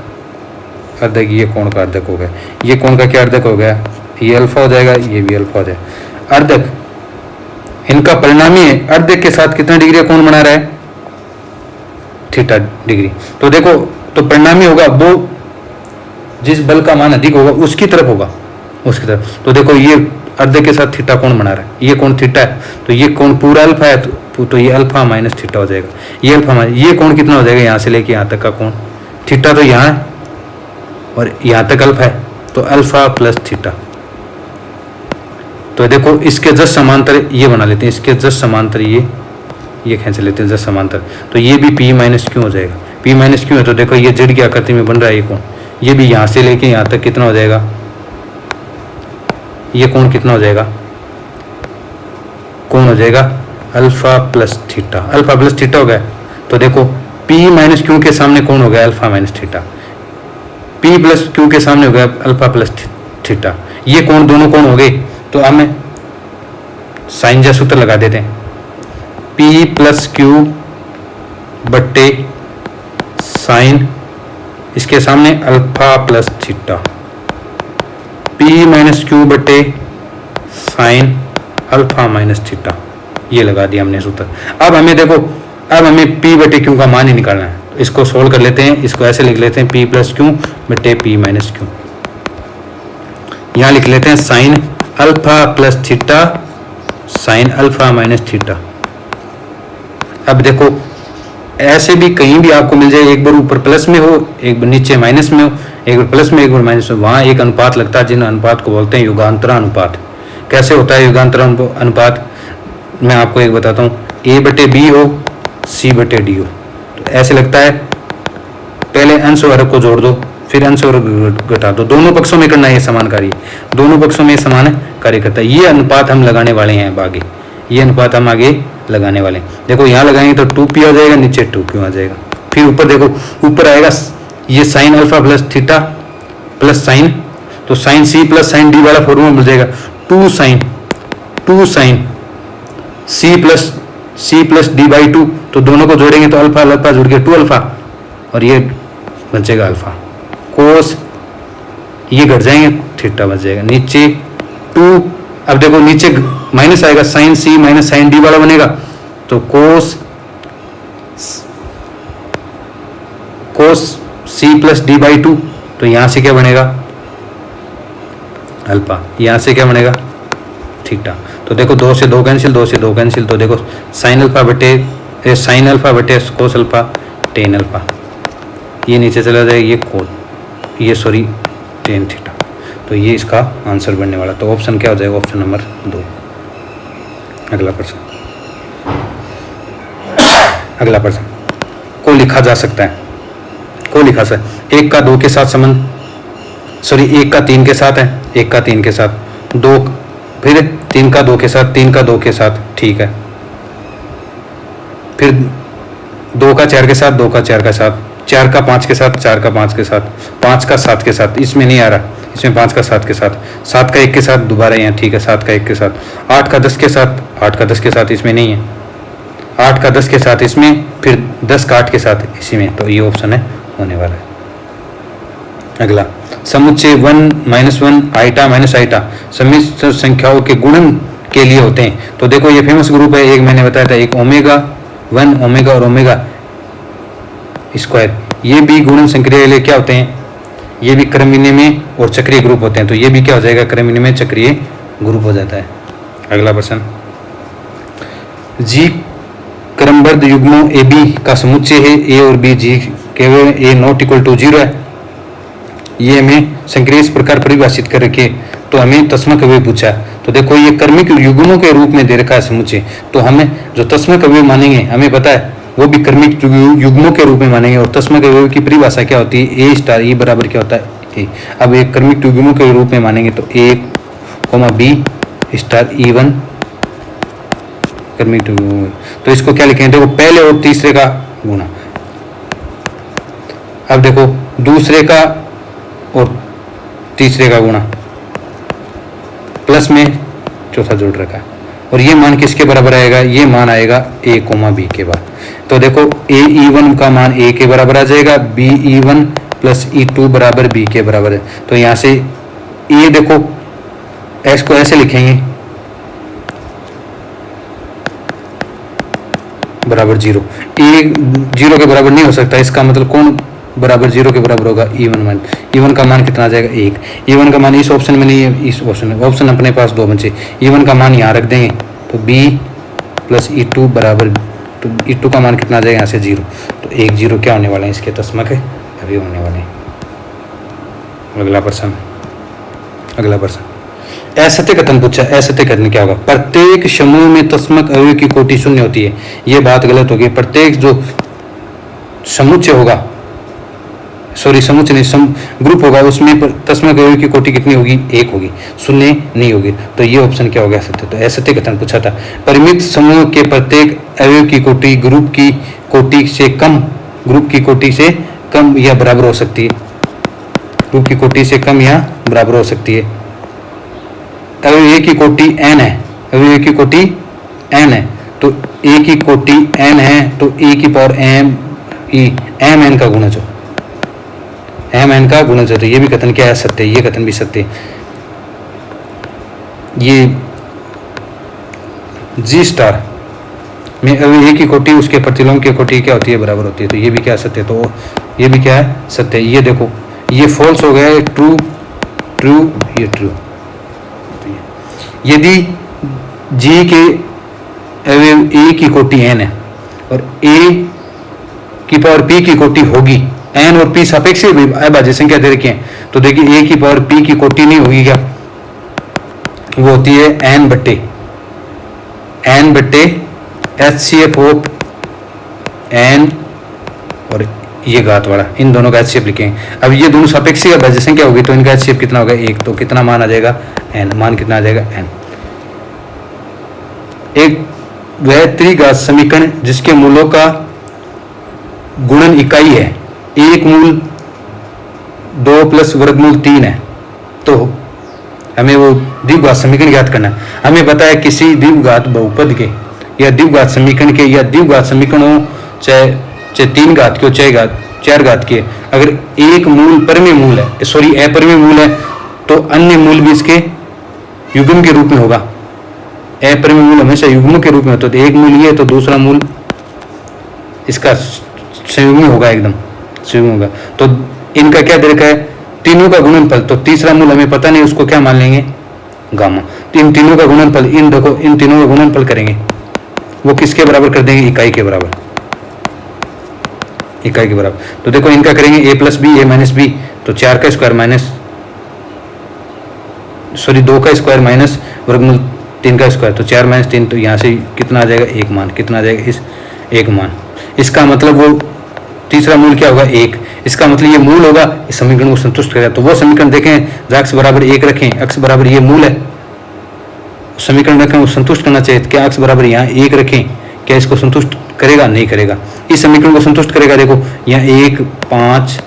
अर्धक, ये कोण का अर्धक हो गया, ये कोण का क्या अर्धक हो गया? ये अल्फा हो जाएगा, ये भी अल्फा हो जाएगा। अर्धक इनका परिणामी है, अर्धक के साथ कितना डिग्री कोण बना रहा है? Theta degree. तो देखो, तो परिणामी होगा वो जिस बल का मान अधिक होगा उसकी तरफ होगा, उसकी तरफ। तो देखो ये अर्धक के साथ थीटा कोण बना रहा है, ये कोण थीटा है, तो ये कोण पूरा अल्फा है, तो ये अल्फा माइनस थीटा हो जाएगा। ये अल्फा माइनस, ये कोण कितना हो जाएगा? यहाँ से लेके यहाँ तक का कोण, थीटा तो यहाँ है और यहाँ तक अल्फा है, तो अल्फा प्लस थीटा। तो देखो इसके जस्ट समांतर ये बना लेते हैं, इसके जस्ट समांतर ये खींच लेते हैं जस्ट समांतर, तो ये भी P माइनस क्यू हो जाएगा। P माइनस क्यू है तो देखो ये जेड की आकृति में बन रहा है ये कोण, ये भी यहाँ से लेके यहाँ तक कितना हो जाएगा? ये कोण कितना हो जाएगा? कोण हो जाएगा alpha plus theta. Alpha plus theta हो गया, तो देखो P माइनस क्यू के सामने कौन हो गया? Alpha minus theta. P plus Q के सामने हो गया अल्फा प्लस थीटा। ये कोण दोनों कोण हो गए, तो हमें साइन जैसा सूत्र लगा देते हैं, P प्लस क्यू बट्टे साइन, इसके सामने alpha plus theta, P minus Q बट्टे साइन अल्फा माइनस थीटा, ये लगा दिया हमने सूत्र। अब हमें देखो, अब हमें P बटे क्यू का मान ही निकालना है, तो इसको सोल्व कर लेते हैं। इसको ऐसे लिख लेते हैं P प्लस क्यू बटे P माइनस क्यू। यहाँ लिख लेते हैं sign alpha plus theta sine alpha minus theta. अब देखो ऐसे भी कहीं भी आपको मिल जाए, एक बार ऊपर प्लस में हो, एक बार नीचे माइनस में हो, एक बार प्लस में एक बार माइनस में, वहाँ एक अनुपात लगता है जिन अनुपात को बोलते हैं युगांतरा अनुपात। कैसे होता है युगांतरा अनुपात? मैं आपको एक बताता हूँ, A बटे बी हो, C बटे डी हो, तो ऐसे लगता है। पहले अंश और हर को जोड़ दो, फिर अंश और घटा दो, दोनों पक्षों में करना है समान कार्य, दोनों पक्षों में समान कार्य करता है। ये अनुपात हम लगाने वाले हैं अब आगे, ये अनुपात हम आगे लगाने वाले हैं। देखो यहाँ लगाएंगे तो 2P आ जाएगा, नीचे 2Q आ जाएगा, फिर ऊपर देखो ऊपर आएगा ये sine alpha plus theta plus sine, तो sine C plus sine D वाला फॉर्मूला मिल जाएगा, 2 sine C plus D by 2, तो दोनों को जोड़ेंगे तो अल्फा अल्फा जुड़ के 2 अल्फा, और ये बचेगा अल्फा। कोस ये घट जाएंगे, थीटा बच जाएगा, नीचे 2। अब देखो नीचे माइनस आएगा, sine C minus sine D वाला बनेगा, तो cos C plus D by 2, तो यहाँ से क्या बनेगा? अल्फा। यहाँ से क्या बनेगा? थीटा। तो देखो 2 से 2 कैंसिल, 2 से 2 कैंसिल, तो देखो साइन अल्फा बटे कोस अल्फा टेन अल्फा, ये नीचे चला जाएगा, ये कोण, ये सॉरी टेन थीटा। तो ये इसका आंसर बनने वाला। तो ऑप्शन क्या हो जाएगा? Option number 2। अगला प्रश्न, अगला प्रश्न को लिखा जा सकता है, को लिखा सकता है 1 का 2 के साथ संबंध, सॉरी 1 का 3 के साथ है, 1 का 3 के साथ, 2 फिर 3 का 2 के साथ, 3 का 2 के साथ, ठीक है, फिर 2 का 4 के साथ, 2 का 4 के साथ, 4 का 5 के साथ, 4 का 5 के साथ, 5 का 7 के साथ, इसमें नहीं आ रहा, इसमें 5 का 7 के साथ, 7 का 1 के साथ दोबारा यहाँ, ठीक है, 7 का 1 के साथ, 8 का 10 के साथ, 8 का 10 के साथ, इसमें नहीं है, 8 का 10 के साथ इसमें, फिर 10 का 8 के साथ इसी में, तो ये ऑप्शन है होने वाला है। अगला समुच्चय 1 -1 आइटा माइनस आइटा सम्मिश्र संख्याओं के गुणन के लिए होते हैं। तो देखो ये फेमस ग्रुप है, एक मैंने बताया था, एक ओमेगा 1 ओमेगा और ओमेगा स्क्वायर, ये भी गुणन संक्रिया के लिए क्या होते हैं, ये भी क्रमविनिमय और चक्रीय ग्रुप होते हैं, तो ये भी क्या हो जाएगा, क्रमविनिमय चक्रीय ग्रुप हो जाता है। अगला प्रश्न, जी क्रमबद्ध युग्मों ए बी का समुच्चय है, ए और बी, जी केवल ए नॉट इक्वल टू 0 है, ये हमें संक्रिय इस प्रकार परिभाषित करके तो हमें तस्मक अवयव पूछा। तो देखो ये क्रमिक युग्मों के रूप में दे रखा है समुच्चय, तो हमें जो तस्मक अवयव मानेंगे हमें पता है वो भी क्रमिक युग्मों के रूप में मानेंगे, और तस्मक अवयव की परिभाषा क्या होती है, ए स्टार ई बराबर क्या होता है ए। अब एक क्रमिक युग्मों के रूप में मानेंगे तो ए कोमा बी स्टार E1 क्रमिक युग्म, तो इसको क्या लिखेंगे, देखो पहले और तीसरे का गुणा, अब देखो दूसरे का और तीसरे का गुणा प्लस में चौथा जोड़ रखा है, और ये मान किसके बराबर आएगा, ये मान आएगा ए कोमा बी के बाद। तो देखो ए E1 का मान ए के बराबर आ जाएगा, बी E1 प्लस E2 बराबर बी के बराबर है। तो यहाँ से ए देखो एस को ऐसे लिखेंगे बराबर 0, ए 0 के बराबर नहीं हो सकता, इसका मतलब कौन बराबर 0 के बराबर होगा, E1 मान, E1 का मान कितना आ जाएगा 1, E1 का मान इस ऑप्शन में नहीं है, इस ऑप्शन में, ऑप्शन अपने पास 2 बचे, E1 का मान यहाँ रख देंगे तो B प्लस E2 बराबर, तो E2 का मान कितना आ जाएगा यहाँ से 0, तो 1 0 क्या होने वाले हैं, इसके तस्मक है अभी होने वाले हैं। अगला प्रश्न, अगला प्रश्न, असत्य कथन पूछा, असत्य कथन क्या होगा, प्रत्येक समूह में तस्मक अवयव की कोटि शून्य होती है, ये बात गलत होगी, प्रत्येक जो समुच्चय होगा, सॉरी समुच्चय नहीं, ग्रुप होगा उसमें तस्मक अवयव की कोटि कितनी होगी, 1 होगी, शून्य नहीं होगी, तो ये ऑप्शन क्या होगा, सत्य। तो असत्य कथन पूछा था, परिमित समूह के प्रत्येक अवयव की कोटि ग्रुप की कोटि से कम, ग्रुप की कोटि से कम या बराबर हो सकती है, ग्रुप की कोटि से कम या बराबर हो सकती है। अवयव की कोटि n है, अवयव की कोटि n है, तो a की कोटि n है, तो a की पावर m n का गुणज हो, m n का गुणज हो, तो ये भी कथन क्या है, सत्य, ये कथन भी सत्य। ये जी स्टार में अवयव की कोटि उसके प्रतिलोम की कोटि क्या होती है, बराबर होती है, तो ये भी क्या सत्य, तो ये भी क्या है, सत्य। ये देखो ये फॉल्स हो गया, ट्रू ट्रू, ये ट्रू। यदि जी के अवयव ए की कोटि n है और a की पावर p की कोटि होगी, n और p सापेक्षिक अभाज्य संख्या दे रखी है, तो देखिए a की पावर p की कोटि नहीं होगी क्या, वो होती है n बट्टे HCF ऑफ n और ये घात वाला, इन दोनों का HCF लिखेंगे। अब ये दोनों सापेक्षिक अभाज्य संख्या होगी तो इनका HCF कितना होगा 1, तो कितना मान आ जाएगा n, मान कितना आ जाएगा n। एक वह त्रिघात समीकरण जिसके मूलों का गुणन इकाई है, एक मूल 2 प्लस वर्गमूल 3 है, तो हमें वो द्विघात समीकरण ज्ञात करना है। हमें पता है किसी द्विघात बहुपद के या द्विघात समीकरण के या द्विघात समीकरणों चाहे 3 घात के हो चाहे 4 घात के, अगर एक मूल परमेय मूल है, सॉरी अपरिमेय मूल है, तो अन्य मूल भी इसके युग्म के रूप में होगा। अपरिमेय मूल हमेशा युग्म के रूप में होता है, तो एक मूल ये तो दूसरा मूल इसका संयुग्म होगा, एकदम संयुग्म होगा। तो इनका क्या दे रखा है, तीनों का गुणनफल, तो तीसरा मूल हमें पता नहीं, उसको क्या मान लेंगे गामा। तो इन तीनों का गुणनफल, इन देखो इन तीनों का गुणनफल करेंगे, वो किसके बराबर कर देंगे, इकाई के बराबर, इकाई के बराबर। तो देखो इनका करेंगे a plus B, a minus B, तो 4 का स्क्वायर माइनस, सॉरी 2 का स्क्वायर माइनस वर्गमूल 3 का स्क्वायर, तो 4 माइनस 3, तो यहाँ से कितना आ जाएगा 1 मान, कितना आ जाएगा इस 1 मान। इसका मतलब वो तीसरा मूल क्या होगा 1, इसका मतलब ये मूल होगा, इस समीकरण को संतुष्ट करेगा। तो वो समीकरण देखें जहाँ x बराबर 1 रखें, x बराबर ये मूल है, समीकरण रखें वो संतुष्ट करना चाहिए। क्या x बराबर यहाँ 1 रखें, क्या इसको संतुष्ट करेगा? नहीं करेगा। इस समीकरण को संतुष्ट करेगा, देखो यहाँ 1 5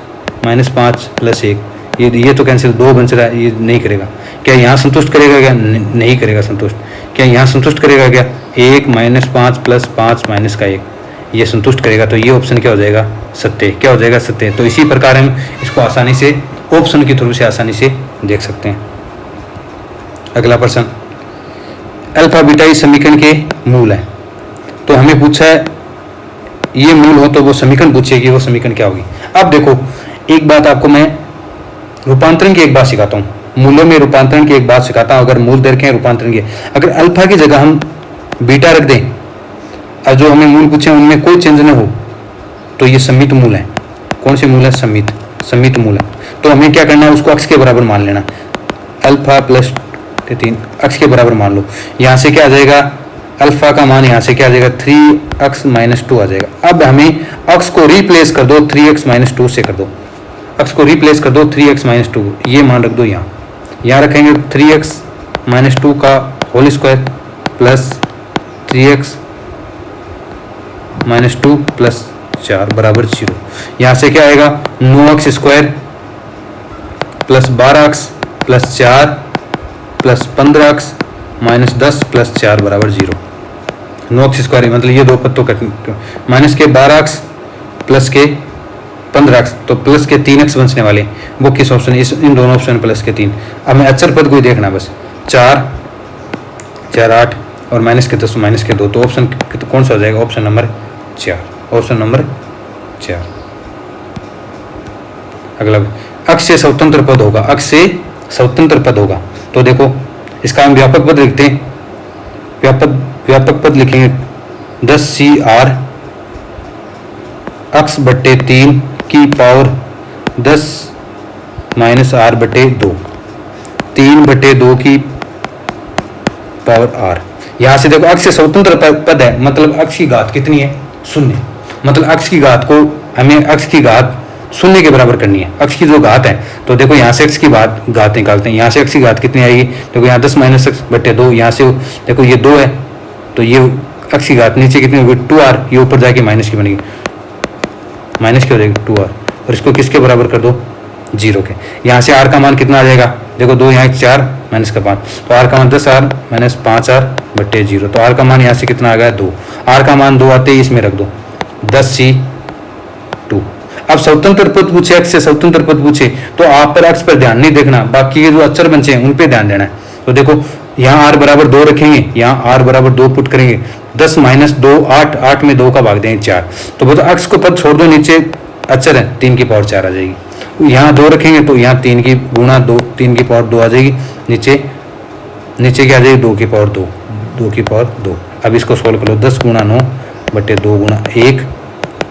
-5 + 1, ये तो कैंसिल, 2 बच रहा है, ये नहीं करेगा। क्या यहाँ संतुष्ट करेगा? क्या नहीं करेगा संतुष्ट। क्या यहाँ संतुष्ट करेगा? क्या 1 -5 + 5 -1, ये संतुष्ट करेगा। तो ये ऑप्शन क्या हो जाएगा? सत्य। क्या हो जाएगा? सत्य। तो इसी प्रकार हम इसको आसानी से ऑप्शन के थ्रू से आसानी से देख सकते हैं। अगला प्रश्न, अल्फा बीटा इस समीकरण के मूल है। तो हमें पूछा है ये मूल हो तो वो समीकरण पूछेगी, वो समीकरण क्या होगी। अब देखो एक बात आपको मैं रूपांतरण की एक बात सिखाता हूँ, मूलों में रूपांतरण की एक बात सिखाता हूँ। अगर मूल दे रखे हैं रूपांतरण की, अगर अल्फा की जगह हम बीटा रख दें और जो हमें मूल पूछे उनमें कोई चेंज न हो तो ये समित मूल है। कौन से मूल है? समित मूल है। तो हमें क्या करना है? उसको अक्ष के बराबर मान लेना, अल्फा + 3 अक्ष के बराबर मान लो। यहाँ से क्या आ जाएगा? अल्फा का मान यहाँ से क्या आ जाएगा? 3x - 2 आ जाएगा। अब हमें अक्ष को रिप्लेस कर दो, 3x - 2 से कर दो, अक्ष को रिप्लेस कर दो 3x - 2, ये मान रख दो यहाँ रखेंगे 3x - 2 का होल स्क्वायर प्लस 3x - 2 + 4 बराबर 0। यहाँ से क्या आएगा? 9x² + 12x + 4 + 15x - 10 + 4 बराबर 0। 9x² मतलब ये दो पत्तों का माइनस के 12x प्लस के 15x, तो प्लस के 3x बचने वाले, वो किस ऑप्शन? इन दोनों ऑप्शन प्लस के 3। अब हमें अचर पद को ही देखना बस, 4 4 8 और माइनस के 10 माइनस के 2, तो ऑप्शन कौन सा हो जाएगा? Option number 4, option number 4। अगला, अक्ष से स्वतंत्र पद होगा, अक्ष से स्वतंत्र पद होगा। तो देखो इसका हम व्यापक पद लिखते हैं, व्यापक पद लिखेंगे 10cr अक्ष बट्टे 3 की पावर 10 - r बटे 2, 3/2 की पावर r। यहाँ से देखो अक्ष से स्वतंत्र पद है, मतलब अक्ष की घात कितनी है? 0। मतलब अक्ष की घात को हमें अक्ष की घात 0 के बराबर करनी है, अक्ष की जो घात है। तो देखो यहाँ से अक्ष की घात निकालते हैं, यहाँ से अक्ष की घात कितनी आएगी? देखो यहाँ 10 - x बटे 2, यहाँ से देखो ये 2 है, तो ये अक्ष की घात नीचे कितनी होगी? 2r, ये ऊपर जाके माइनस की बनेगी, माइनस की हो जाएगी 2r, और इसको किसके बराबर कर दो? 0 के। यहाँ से r का मान कितना आ जाएगा? देखो 2 यहाँ 4 माइनस का 5, तो r का मान 10r - 5r बटे 0। तो r का मान यहाँ से कितना आ गया? 2। r का मान 2 आते ही इसमें रख दो, 10c2। अब स्वतंत्र पद पूछे, अक्ष से स्वतंत्र पद पूछे तो आप पर अक्ष पर ध्यान नहीं देखना, बाकी के जो अक्षर बचे हैं उन पे ध्यान देना है। तो देखो यहाँ r बराबर 2 रखेंगे, यहाँ r बराबर 2 पुट करेंगे, 10 - 2 8, 8 में 2 का भाग देंगे 4, तो बोलो अक्ष को पद छोड़ दो, नीचे अक्षर है 3 की पावर 4 आ जाएगी। यहाँ 2 रखेंगे तो यहाँ 3 की गुणा 2, 3 की पावर 2 आ जाएगी, नीचे क्या आ जाएगी? 2 की पावर 2, 2 की पावर 2। अब इसको सोल्व करो, 10 × 9 बटे 2 × 1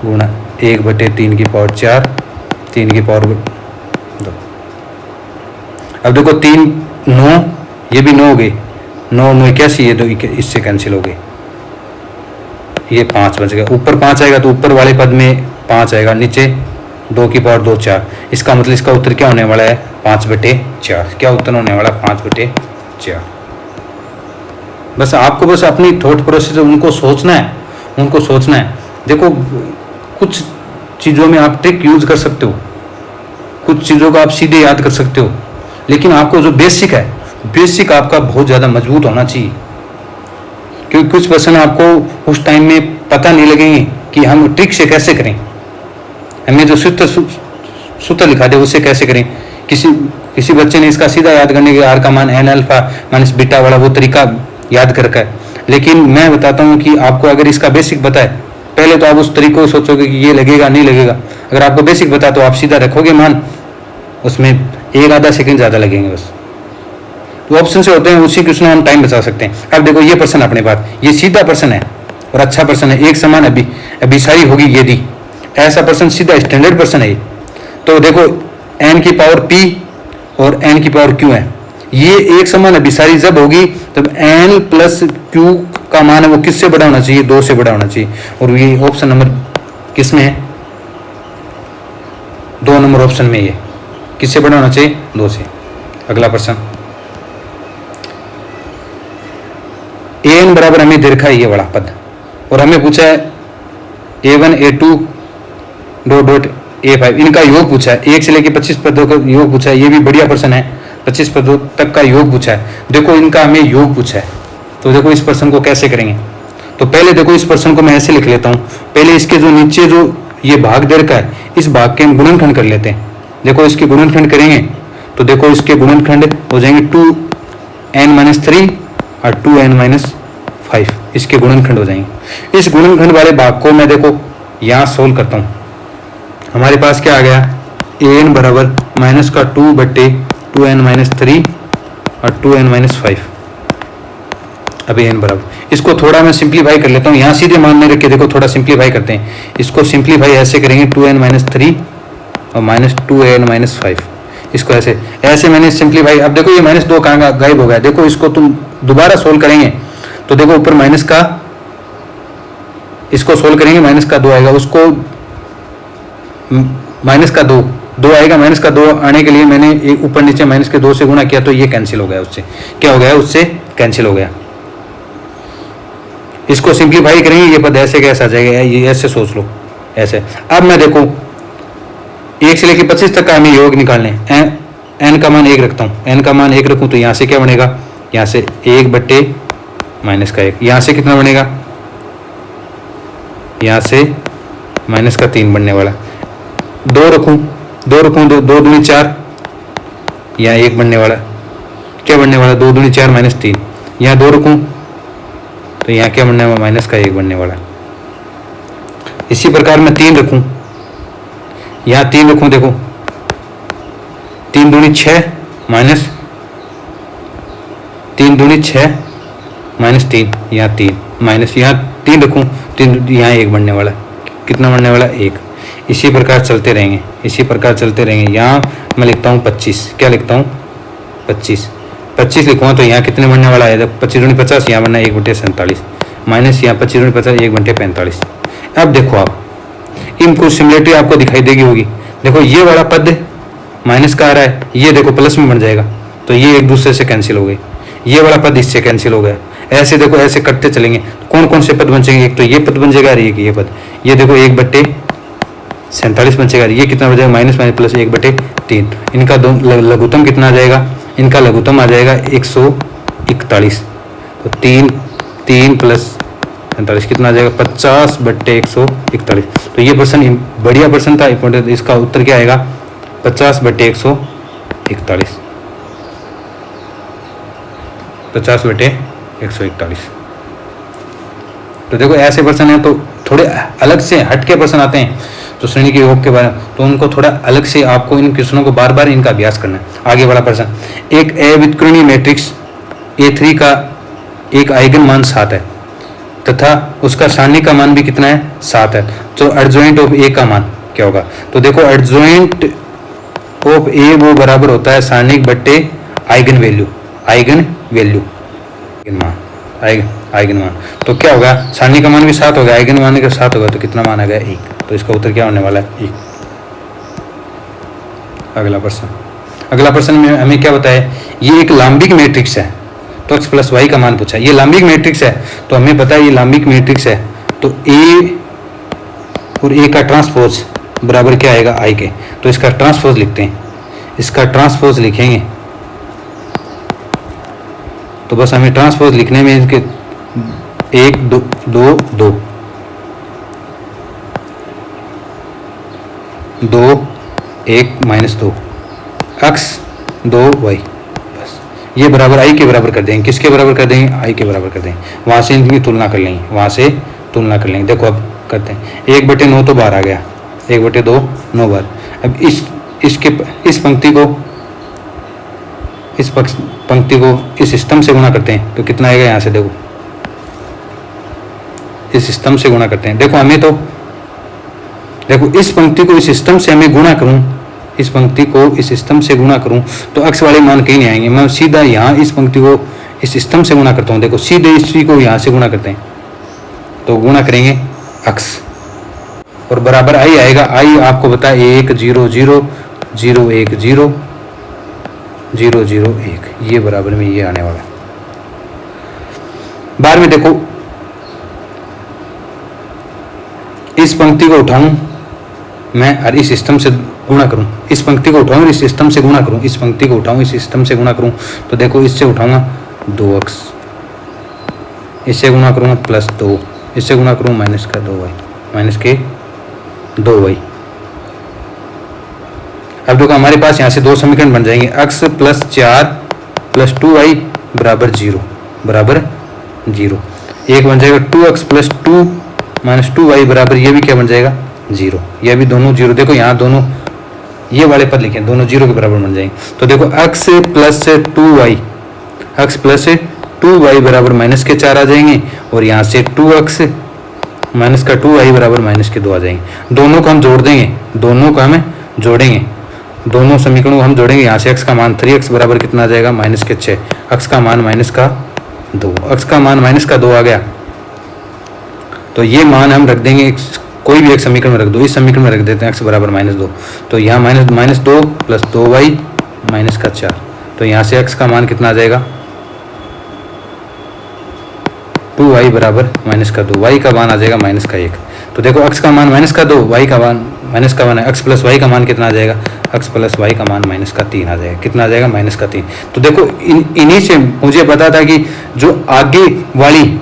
गुणा 1 बटे 3 की पावर 4, 3 की पावर 2। अब देखो 3 9, ये भी 9 हो गए, 9 में 81, ये 2 इससे कैंसिल हो गए, ये 5 बच गया। ऊपर 5 आएगा तो ऊपर वाले पद में 5 आएगा, नीचे 2 की पावर 2 4। इसका मतलब इसका उत्तर क्या होने वाला है? 5/4। क्या उत्तर होने वाला? 5/4। बस आपको बस अपनी थॉट प्रोसेस उनको सोचना है। देखो कुछ चीज़ों में आप ट्रिक यूज कर सकते हो, कुछ चीज़ों को आप सीधे याद कर सकते हो, लेकिन आपको जो बेसिक है, बेसिक आपका बहुत ज़्यादा मजबूत होना चाहिए। क्योंकि कुछ प्रश्न आपको उस टाइम में पता नहीं लगेंगे कि हम ट्रिक से कैसे करें, हमें जो सूत्र लिखा दे उससे कैसे करें। किसी बच्चे ने इसका सीधा याद करने के r का मान n अल्फा माइनस बीटा वाला वो तरीका याद कर रखा है, लेकिन मैं बताता हूँ कि आपको अगर इसका बेसिक पता है, पहले तो आप उस तरीके को सोचोगे कि ये लगेगा नहीं लगेगा। अगर आपको बेसिक पता तो आप सीधा रखोगे मान, उसमें 1-आधा सेकंड ज़्यादा लगेंगे बस। तो ऑप्शन से होते हैं, उसी क्वेश्चन में हम टाइम बचा सकते हैं। अब देखो ये प्रश्न अपने पास, ये सीधा प्रश्न है और अच्छा प्रश्न है, एक समान अभिसारी होगी यदि, ऐसा प्रश्न सीधा स्टैंडर्ड प्रश्न है। तो देखो n की पावर p और n की पावर q है, ये एक समान अभिसारी जब होगी तब n प्लस q का मान है वो किससे बड़ा होना चाहिए? 2 से बड़ा होना चाहिए। और ये ऑप्शन नंबर किस में है? 2 नंबर ऑप्शन में ये किससे बड़ा होना चाहिए? 2 से। अगला प्रश्न, an बराबर हमें दे रखा है ये वाला पद और हमें पूछा है a1 a2 dot dot a5, इनका योग पूछा है। 1 से लेकर 25 पदों का योग पूछा है। ये भी बढ़िया प्रश्न है, 25 पदों तक का योग पूछा है। देखो इनका हमें योग पूछा है, तो देखो इस प्रश्न को कैसे करेंगे। तो पहले देखो इस प्रश्न को मैं ऐसे लिख लेता हूँ। पहले इसके जो नीचे जो ये भाग दे रखा है, इस भाग के हम गुणनखंड कर लेते हैं। देखो इसके गुणनखंड करेंगे तो देखो इसके गुणनखंड हो जाएंगे 2n-3 और 2n-5, इसके गुणनखंड हो जाएंगे। इस गुणनखंड वाले भाग को मैं देखो यहाँ सोल्व करता हूँ। हमारे पास क्या आ गया? an बराबर माइनस का 2 बट्टे 2n-3 और 2n-5। अब an बराबर, इसको थोड़ा मैं सिंप्लीफाई कर लेता हूँ। यहाँ सीधे मान में रख के देखो थोड़ा सिंप्लीफाई करते हैं। इसको सिंप्लीफाई ऐसे करेंगे 2n-3 और माइनस 2n-5, इसको ऐसे मैंने सिंप्लीफाई। अब देखो ये -2 कहाँ गायब हो गया। देखो इसको तुम दोबारा सोल्व करेंगे तो देखो ऊपर माइनस का, इसको सोल्व करेंगे -2 आएगा, उसको -2 आएगा। -2 आने के लिए मैंने एक ऊपर नीचे -2 से गुणा किया तो ये कैंसिल हो गया, उससे क्या हो गया? उससे कैंसिल हो गया। इसको सिंप्लीफाई करेंगे, ये पद ऐसे कैसे आ जाएगा? ये ऐसे सोच लो, ऐसे। अब मैं देखो 1 से लेकर 25 तक का हमें योग निकालने, n का मान 1 रखता हूँ। n का मान 1 रखूँ तो यहाँ से क्या बनेगा? यहाँ से 1 बट्टे -1। यहाँ से कितना बनेगा? यहाँ से -3 बनने वाला। 2 रखूँ, 2 दूनी 4, यहाँ 1 बनने वाला। क्या बनने वाला? 2 दूनी 4 -3। यहाँ 2 रखूँ तो यहाँ क्या बनने वाला? -1 बनने वाला। इसी प्रकार मैं 3 रखूँ, यहाँ 3 रखूँ, देखो 3 दूनी 6 -3 दूनी 6 -3, यहाँ 3 माइनस, यहाँ 3 रखूँ, 3 यहाँ 1 बनने वाला। कितना बनने वाला? 1। इसी प्रकार चलते रहेंगे, इसी प्रकार चलते रहेंगे। यहाँ मैं लिखता हूँ 25, क्या लिखता हूँ? 25 लिखूँगा तो यहाँ कितने बनने वाला है? 25 दूनी 50, यहाँ बनना 1/47 माइनस यहाँ 25 दूनी 50 1/45। अब देखो आप इनको सिमिलरिटी आपको दिखाई देगी होगी। देखो ये वाला पद माइनस का आ रहा है, ये देखो प्लस में बन जाएगा, तो ये एक दूसरे से कैंसिल हो गए। ये वाला पद इससे कैंसिल हो गया। ऐसे देखो ऐसे कटते चलेंगे। कौन कौन से पद बन जाएंगे? एक तो ये पद बन जाएगा और एक ये पद। ये देखो 1/47 बन जाएगा। ये कितना बन जाएगा? Minus plus 1/3। इनका लघुत्तम कितना आ जाएगा? इनका लघुत्तम आ जाएगा 141। तो 3 प्लस 45 कितना आ जाएगा? 50/141। तो ये प्रश्न बढ़िया प्रश्न था, इंपॉर्टेंट। इसका उत्तर क्या आएगा? 50/141। 50/141। तो देखो ऐसे प्रश्न है, तो थोड़े अलग से हटके प्रश्न आते हैं तो श्रेणी के योग के बारे में, तो उनको थोड़ा अलग से आपको इन क्वेश्चनों को बार बार इनका अभ्यास करना है। आगे वाला प्रश्न, एक अविकर्णीय मैट्रिक्स A3 का एक आइगन मान 7 है तथा उसका सारणी का मान भी कितना है? 7 है। तो एडजॉइंट ऑफ ए का मान क्या होगा? तो देखो एडजॉइंट ऑफ ए वो बराबर होता है सारणिक बट्टे आइगन वैल्यू, आइगन मान। तो क्या होगा? सारणी का मान भी 7 होगा, आइगन मान का 7 होगा, तो कितना मान आ गया? 1। तो इसका उत्तर क्या होने वाला है? 1। अगला प्रश्न में हमें क्या बताया? ये एक लांबिक मैट्रिक्स है, तो x + y का मान पूछा। ये लांबिक मैट्रिक्स है तो हमें पता है ये लांबिक मैट्रिक्स है, तो A और A का ट्रांसपोज बराबर क्या आएगा? I के। तो इसका ट्रांसपोज लिखते हैं। इसका ट्रांसपोज लिखेंगे तो बस हमें ट्रांसपोज लिखने में इसके 1 2 2 2 2 1 -2 x 2 y, बस ये बराबर I के बराबर कर देंगे। किसके बराबर कर देंगे? I के बराबर कर देंगे। वहाँ से इनकी तुलना कर लेंगे, देखो अब करते हैं। 1/9 तो बाहर आ गया, 1/2 9 बार। अब इस पंक्ति को इस स्तंभ से गुणा करते हैं तो कितना आएगा? यहाँ से देखो इस स्तंभ से गुणा करते हैं। देखो हमें तो इस पंक्ति को इस स्तंभ से हमें गुणा करूं, इस पंक्ति को इस स्तंभ से गुणा करूं तो अक्ष वाले मान कहीं नहीं आएंगे। मैं सीधा यहाँ इस पंक्ति को इस स्तंभ से गुणा करता हूँ। देखो सीधे इसी को यहाँ से गुणा करते हैं तो गुणा करेंगे अक्ष। और बराबर आई आएगा। आई आपको पता है 1 0 0 0 1 0 0 0 1, ये बराबर में ये आने वाला है। बाद में देखो इस पंक्ति को उठाऊं मैं और इस सिस्टम से गुणा करूं, इस पंक्ति को उठाऊं इस सिस्टम से गुणा करूं, इस पंक्ति को उठाऊं इस सिस्टम से गुणा करूं, तो देखो इससे उठाऊंगा 2x, इससे गुणा करूंगा +2, इससे गुणा करूँ -2y -2y। अब देखो हमारे पास यहाँ से दो समीकरण बन जाएंगे, x + 4 + 2y बराबर 0 बराबर 0। एक बन जाएगा 2x + 2 - 2y बराबर, ये भी क्या बन जाएगा 0, ये भी दोनों 0। देखो यहाँ दोनों ये वाले पद लिखे दोनों 0 के बराबर बन जाएंगे। तो देखो x + 2y बराबर -4 आ जाएंगे, और यहाँ से 2x - 2y बराबर -2 आ जाएंगे। दोनों को हम जोड़ देंगे, दोनों को हमें जोड़ेंगे, दोनों समीकरणों को हम जोड़ेंगे। यहाँ से x का मान 3x बराबर कितना आ जाएगा -6, x का मान -2, x का मान -2 आ गया। तो ये मान हम रख देंगे कोई भी एक समीकरण में रख दो, इस समीकरण में रख देते हैं x बराबर -2। तो यहाँ -2 + 2y -4, तो यहाँ से x का मान कितना आ जाएगा 2y बराबर -2, y का मान आ जाएगा -1। तो देखो x का मान -2, y का मान -1 है, x + y का मान कितना आ जाएगा, x + y का मान -3 आ जाएगा। कितना आ जाएगा -3। तो देखो इन्हीं से मुझे पता था कि जो आगे वाली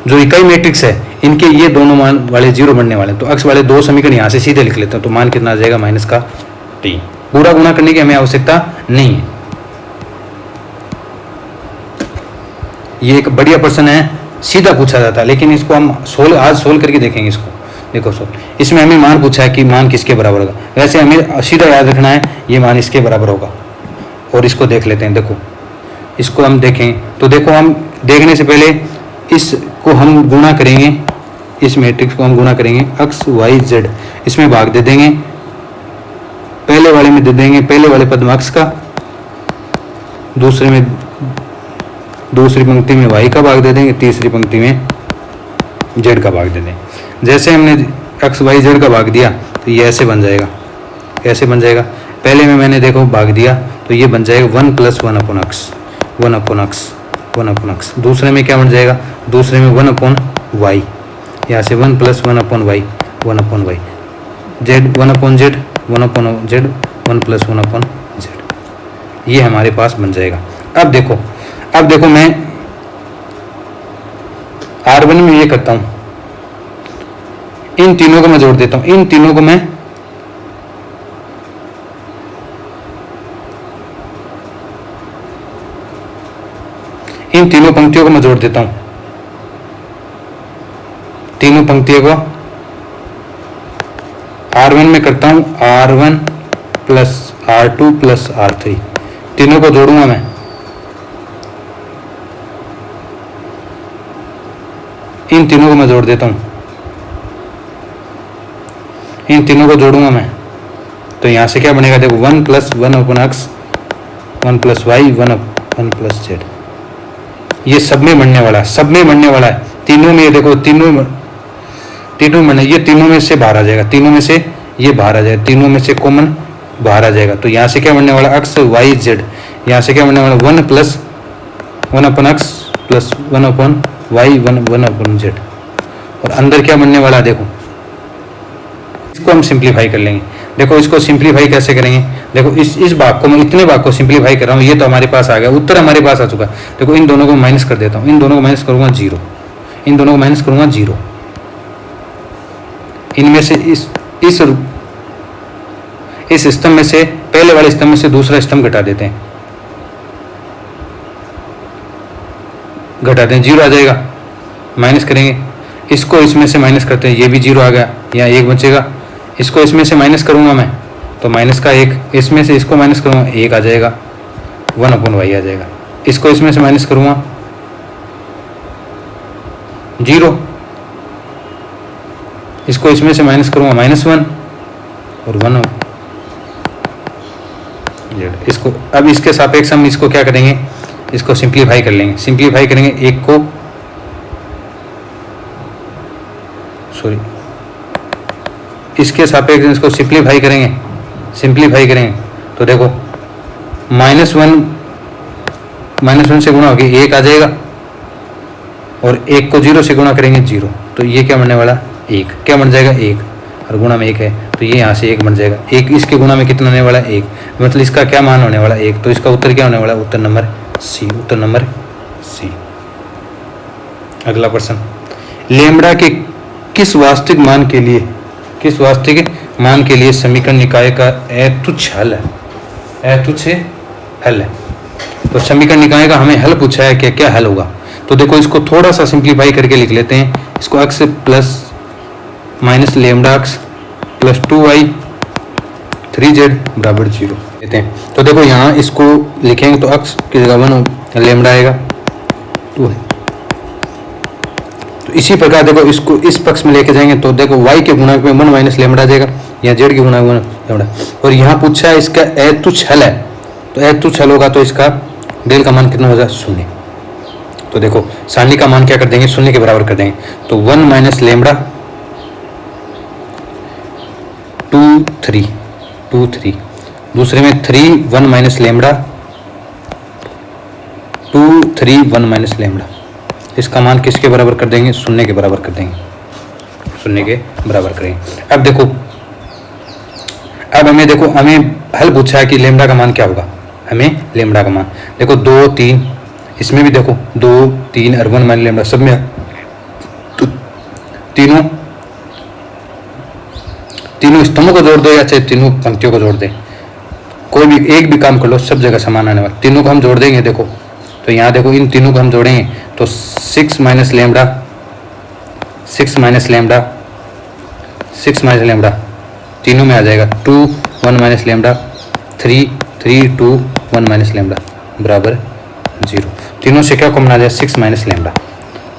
जो इकाई मैट्रिक्स है इनके ये दोनों मान वाले 0 बनने वाले हैं। तो x वाले दो समीकरण यहाँ से सीधे लिख लेते हैं, तो मान कितना आ जाएगा -3। पूरा गुणा करने की हमें आवश्यकता नहीं है। ये एक बढ़िया प्रश्न है, सीधा पूछा जाता है, लेकिन इसको हम आज सोल्व करके देखेंगे। इसको देखो सोल्व, इसमें हमें मान पूछा है कि मान किसके बराबर होगा। वैसे हमें सीधा याद रखना है ये मान इसके बराबर होगा। और इसको देख लेते हैं, देखो इसको हम देखें तो देखो हम देखने से पहले इसको हम गुणा करेंगे, इस मैट्रिक्स को हम गुणा करेंगे x y z, इसमें भाग दे देंगे, पहले वाले में दे देंगे पहले वाले पद में x का, दूसरी पंक्ति में y का भाग दे देंगे, तीसरी पंक्ति में z का भाग दे देंगे। जैसे हमने x y z का भाग दिया तो ये ऐसे बन जाएगा, ऐसे बन जाएगा। पहले में मैंने देखो भाग दिया तो ये बन जाएगा 1 + 1/x। दूसरे में क्या बन जाएगा, दूसरे में 1/y, यहाँ से 1 + 1/y 1/y, z 1/z 1/z 1 + 1/z, ये हमारे पास बन जाएगा। अब देखो मैं R1 में ये करता हूँ, इन तीनों को मैं जोड़ देता हूँ, इन तीनों को मैं इन तीनों पंक्तियों को मैं जोड़ देता हूं, तीनों पंक्तियों को R1 में करता हूं, R1 + R2 + R3, तीनों को जोड़ूंगा मैं। इन तीनों को मैं जोड़ देता हूं, इन तीनों को जोड़ूंगा मैं, तो यहां से क्या बनेगा, देखो 1 + 1/x 1 + y 1 + z, ये सब में बनने वाला है, सब में बनने वाला है। तीनों में देखो तीनों में ये तीनों में से बाहर आ जाएगा, तीनों में से ये बाहर आ जाएगा, तीनों में से कॉमन बाहर आ जाएगा। तो यहाँ से क्या बनने वाला x y z, यहाँ से क्या बनने वाला 1 + 1/x + 1/y 1/z, और अंदर क्या बनने वाला, देखो इसको हम सिंप्लीफाई कर लेंगे। देखो इसको सिंप्लीफाई कैसे करेंगे, देखो इस भाग को मैं इतने भाग को सिंप्लीफाई कर रहा हूँ, ये तो हमारे पास आ गया, उत्तर हमारे पास आ चुका है। देखो इन दोनों को माइनस कर देता हूँ, इन दोनों को माइनस करूँगा 0, इन दोनों को माइनस करूँगा 0, इनमें से इस स्तंभ में से पहले वाले स्तंभ में से दूसरा स्तंभ घटा देते हैं, 0 आ जाएगा। माइनस करेंगे, इसको इसमें से माइनस करते हैं, ये भी 0 आ गया, यहाँ 1 बचेगा। इसको इसमें से माइनस करूँगा मैं तो माइनस का 1, इसमें से इसको माइनस करूँगा 1 आ जाएगा, 1/y आ जाएगा। इसको इसमें से माइनस करूँगा 0, इसको इसमें से माइनस करूँगा -1 और 1। इसको अब इसके सापेक्ष हम इसको क्या करेंगे, इसको सिंप्लीफाई कर लेंगे, सिंप्लीफाई करेंगे, एक को इसके सापेक्ष इसको सिंप्लीफाई करेंगे, तो देखो -1 से गुणा होगी 1 आ जाएगा, और 1 को 0 से गुणा करेंगे 0, तो ये क्या बनने वाला 1, क्या बन जाएगा 1, और गुणा में 1 है तो ये यहाँ से 1 बन जाएगा। 1 इसके गुणा में कितना होने वाला 1, मतलब इसका क्या मान होने वाला 1, तो इसका उत्तर क्या होने वाला, उत्तर नंबर सी। अगला प्रश्न, लेम्डा के किस वास्तविक मान के लिए समीकरण निकाय का अतुच्छ हल है। तो समीकरण निकाय का हमें हल पूछा है, क्या हल होगा। तो देखो इसको थोड़ा सा सिंप्लीफाई करके लिख लेते हैं। इसको x plus minus lambda x plus 2y 3z बराबर 0 लेते हैं। तो देखो यहाँ इसको लिखेंगे तो x की जगह 1 लेमडा आएगा 2 है। तो इसी प्रकार देखो इसको इस पक्ष में लेके जाएंगे तो देखो y के गुणक में 1 माइनस लेमडा आ जाएगा, या z के गुणक 1 लेमडा। और यहाँ पूछा है इसका अतुच्छ हल है, तो अतुच्छ हल होगा तो इसका डेल का मान कितना हो जाए 0। तो देखो सारणी का मान क्या कर देंगे, 0 के बराबर कर देंगे। तो 1 माइनस लेमडा 2 3 दूसरे में 3 1 माइनस लेमडा 2 3 1 माइनस लेमडा, इसका मान किसके बराबर कर देंगे, 0 के बराबर कर देंगे, 0 के बराबर करेंगे। अब देखो हमें हल पूछा है कि लेमडा का मान क्या होगा, हमें लेमडा का मान देखो 2 3, इसमें भी देखो 2 3 और 1 माइनस लेमडा सब में, तो तीनों स्तंभों को जोड़ दो या चाहे तीनों पंक्तियों को जोड़ दे, कोई भी एक भी काम कर लो, सब जगह समान आने वाला। तीनों को हम जोड़ देंगे, देखो तो यहाँ देखो इन तीनों को हम जोड़ेंगे तो 6 माइनस लेमडा तीनों में आ जाएगा 2 1 माइनस लेमडा 3 3 2 1 माइनस लेमडा बराबर 0। तीनों से क्या कॉमन आ जाए 6 माइनस लेमडा,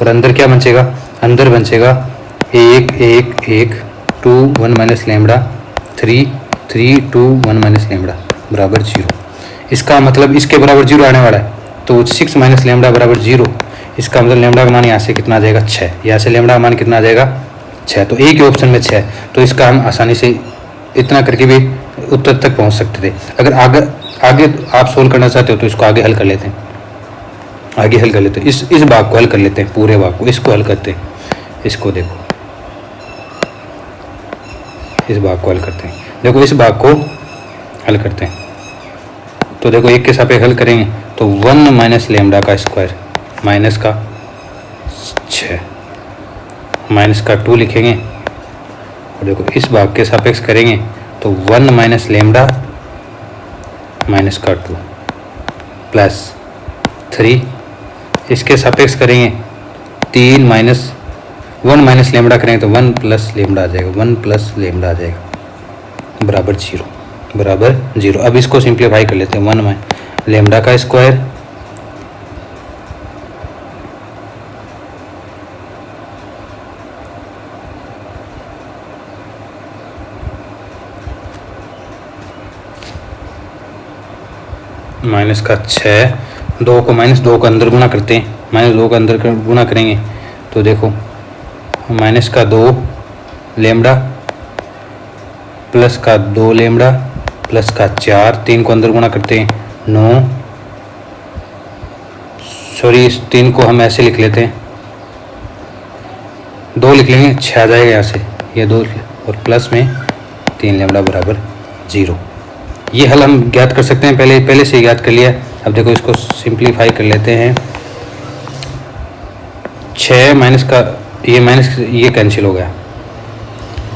और अंदर क्या बचेगा, अंदर बचेगा 1 1 1 2 1 माइनस लेमडा 3 3 2 1 माइनस लेमडा बराबर 0। इसका मतलब इसके बराबर 0 आने वाला है, तो 6 माइनस लेमडा बराबर 0, इसका मतलब लेमडा का मान यहाँ से कितना आ जाएगा 6, यहाँ से लेमडा का मान कितना आ जाएगा 6। तो एक ही ऑप्शन में 6, तो इसका हम आसानी से इतना करके भी उत्तर तक पहुँच सकते थे। अगर आगे आप सोल्व करना चाहते हो तो इसको आगे हल कर लेते हैं, इस भाग को हल कर लेते हैं, पूरे भाग को इसको हल करते हैं। इसको देखो इस भाग को हल करते हैं, देखो इस भाग को हल करते हैं। तो देखो एक के सापेक्ष हल करेंगे तो 1 माइनस लेमडा का स्क्वायर माइनस का 6 माइनस का 2 लिखेंगे, और देखो इस भाग के सापेक्ष करेंगे तो 1 माइनस लेमडा माइनस का 2 प्लस 3, इसके सापेक्ष करेंगे 3 माइनस 1 माइनस लेमडा करेंगे तो 1 प्लस लेमडा आ जाएगा, 1 प्लस लेमडा आ जाएगा बराबर 0। अब इसको सिंप्लीफाई कर लेते हैं, 1 माइनस लेमडा का स्क्वायर माइनस का 6, 2 को माइनस 2 को अंदर गुणा करते हैं, माइनस 2 को अंदर गुणा करेंगे तो देखो माइनस का 2 लेमडा प्लस का 2 लेमडा प्लस का 4, 3 को अंदर गुणा करते हैं 9, सॉरी इस 3 को हम ऐसे लिख लेते हैं, 2 लिख लेंगे 6 आ जाएगा यहाँ से, ये 2 और प्लस में 3 लेमडा बराबर 0। ये हल हम ज्ञात कर सकते हैं, पहले से ज्ञात कर लिया। अब देखो इसको सिंप्लीफाई कर लेते हैं, 6 माइनस का ये माइनस ये कैंसिल हो गया,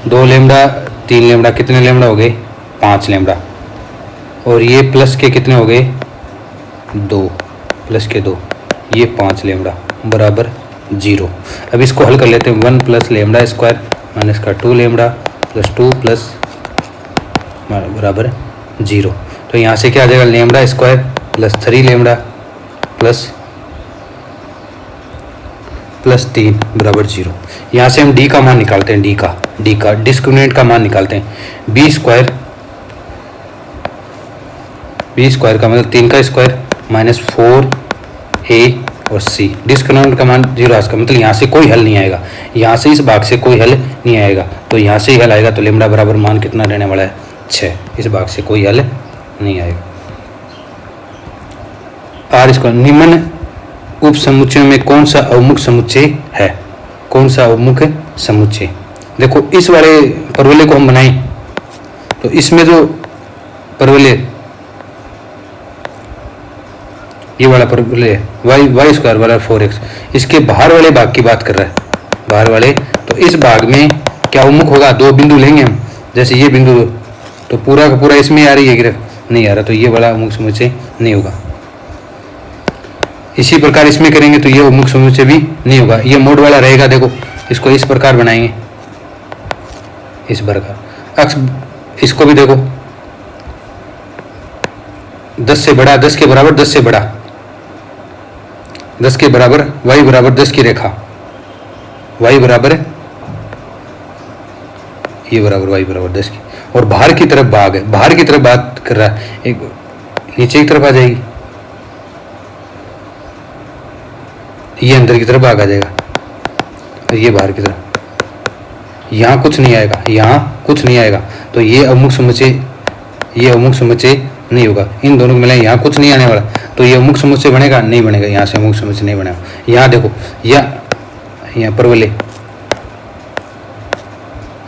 2 लेमडा 3 लेमडा कितने लेमडा हो गए 5 लेमडा, और ये प्लस के कितने हो गए 2 प्लस के 2, ये 5 लेमडा बराबर 0। अब इसको हल कर लेते हैं, 1 प्लस लेमडा स्क्वायर माइनस का 2 लेमडा प्लस 2 प्लस बराबर 0। तो यहाँ से क्या आ जाएगा lambda square plus 3 lambda plus 3 बराबर 0। यहाँ से हम d का मान निकालते हैं, d का डिस्क्रिमिनेंट का मान निकालते हैं, b स्क्वायर का मतलब 3 का स्क्वायर माइनस 4a और सी। डिस्क्रिमिनेंट का मान 0 आ सकता, मतलब यहाँ से कोई हल नहीं आएगा, यहाँ से इस भाग से कोई हल नहीं आएगा, तो यहाँ से ही हल आएगा। तो लेमडा बराबर मान कितना रहने वाला है 6, इस भाग से कोई हल नहीं आएगा। आर इसको निम्न उप समुच्चय में कौन सा अवमुख समुच्चय है? कौन सा अवमुख समुच्चय? देखो इस वाले परवलय को हम बनाएं तो इसमें जो परवलय ये वाला परवलय वाई स्क्वायर वाला 4x, इसके बाहर वाले भाग की बात कर रहा है, बाहर वाले। तो इस भाग में क्या उन्मुख होगा? 2 बिंदु लेंगे हम, जैसे ये बिंदु, तो पूरा का पूरा इसमें आ रही है गिरफ्त, नहीं आ रहा, तो ये वाला उन्मुख समुच्चय नहीं होगा। इसी प्रकार इसमें करेंगे तो ये उन्मुख समुच्चय भी नहीं होगा, ये मोड वाला रहेगा। देखो इसको इस प्रकार बनाएंगे, इस प्रकार अक्ष, इसको भी देखो 10 से बड़ा, 10 के बराबर, 10 से बड़ा, 10 के बराबर, y बराबर 10 की रेखा, y बराबर ये बराबर y बराबर 10 की, और बाहर की तरफ भाग है, बाहर की तरफ बात कर रहा है, एक नीचे की तरफ आ जाएगी, ये अंदर की तरफ भाग आ जाएगा, और ये बाहर की तरफ, यहाँ कुछ नहीं आएगा, यहाँ कुछ नहीं आएगा, तो ये अवमुख समुच्चय, ये अवमुख समुच्चय नहीं होगा। इन दोनों को मिलाएं, यहाँ कुछ नहीं आने वाला, तो ये अवमुख समुच्चय बनेगा? नहीं बनेगा, यहाँ से अवमुख समुच्चय नहीं बनेगा। यहाँ देखो, यहाँ परवलय,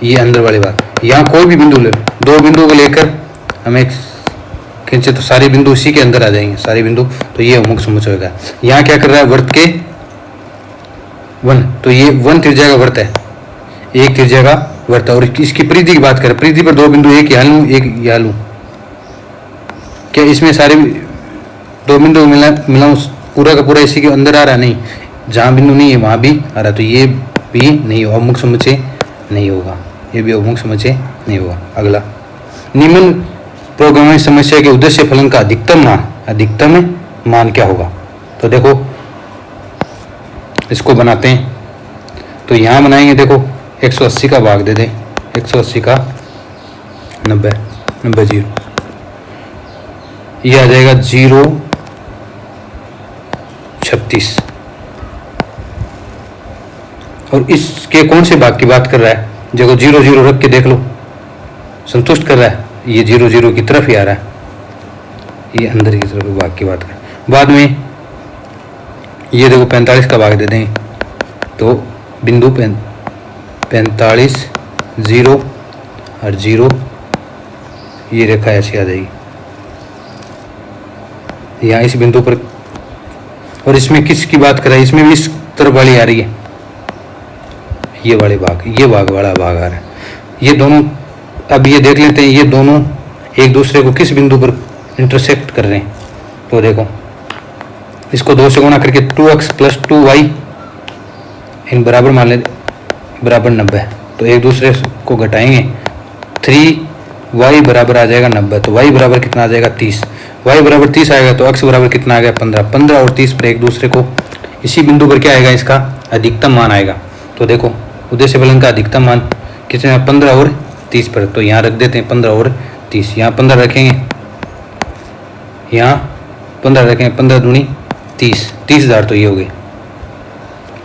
ये अंदर वाली बात, यहाँ कोई भी बिंदु ले, 2 बिंदु को लेकर हमें खींचे तो सारे बिंदु उसी के अंदर आ जाएंगे, सारे बिंदु, तो ये अवमुख समुच्चय होगा। यहाँ क्या कर रहा है? वृत्त के 1, तो ये 1 त्रिज्या का वृत्त है, 1 त्रिज्या का वृत्त है, और इसकी परिधि की बात करें, परिधि पर 2 बिंदु, एक यहाँ लूँ, एक यहाँ लूँ, क्या इसमें सारे 2 बिंदु मिलाऊं, पूरा का पूरा इसी के अंदर आ रहा? नहीं, जहाँ बिंदु नहीं है वहाँ भी आ रहा, तो ये भी नहीं होगा, अवमुख समुच्चय नहीं होगा, ये भी अवमुख समुच्चय नहीं होगा। अगला, निम्न प्रोग्रामिंग समस्या के उद्देश्य फलन का अधिकतम मान क्या होगा? तो देखो इसको बनाते हैं, तो यहाँ बनाएंगे, देखो 180 का भाग दे दें, 180 का 90 0, ये आ जाएगा 0.36, और इसके कौन से भाग की बात कर रहा है? देखो 0 0 रख के देख लो, संतुष्ट कर रहा है, ये 0 0 की तरफ ही आ रहा है, ये अंदर की तरफ भाग की बात कर। बाद में ये देखो 45 का भाग दे दें, तो बिंदु 45 0 और 0, ये रेखा ऐसी आ जाएगी यहाँ इस बिंदु पर, और इसमें किसकी बात कर रहा है? इसमें भी इस तरफ वाली आ रही है, ये वाले भाग, ये भाग वाला भाग आ रहा है, ये दोनों। अब ये देख लेते हैं, ये दोनों एक दूसरे को किस बिंदु पर इंटरसेक्ट कर रहे हैं? तो देखो इसको 2 से गुणा करके 2x + 2y इन बराबर मान लेते, बराबर 90, तो एक दूसरे को घटाएंगे, 3y बराबर आ जाएगा 90, तो y बराबर कितना आ जाएगा 30, y बराबर 30 आएगा, तो x बराबर कितना आ गया 15, 15 और 30 पर एक दूसरे को, इसी बिंदु पर क्या आएगा? इसका अधिकतम मान आएगा। तो देखो उद्देश्य फलन का अधिकतम मान कितने? 15 और 30 पर, तो यहाँ रख देते हैं 15 और 30, यहाँ 15 रखेंगे, यहाँ 15 रखेंगे, 15 दूनी 30, 30,000 तो ये हो गए,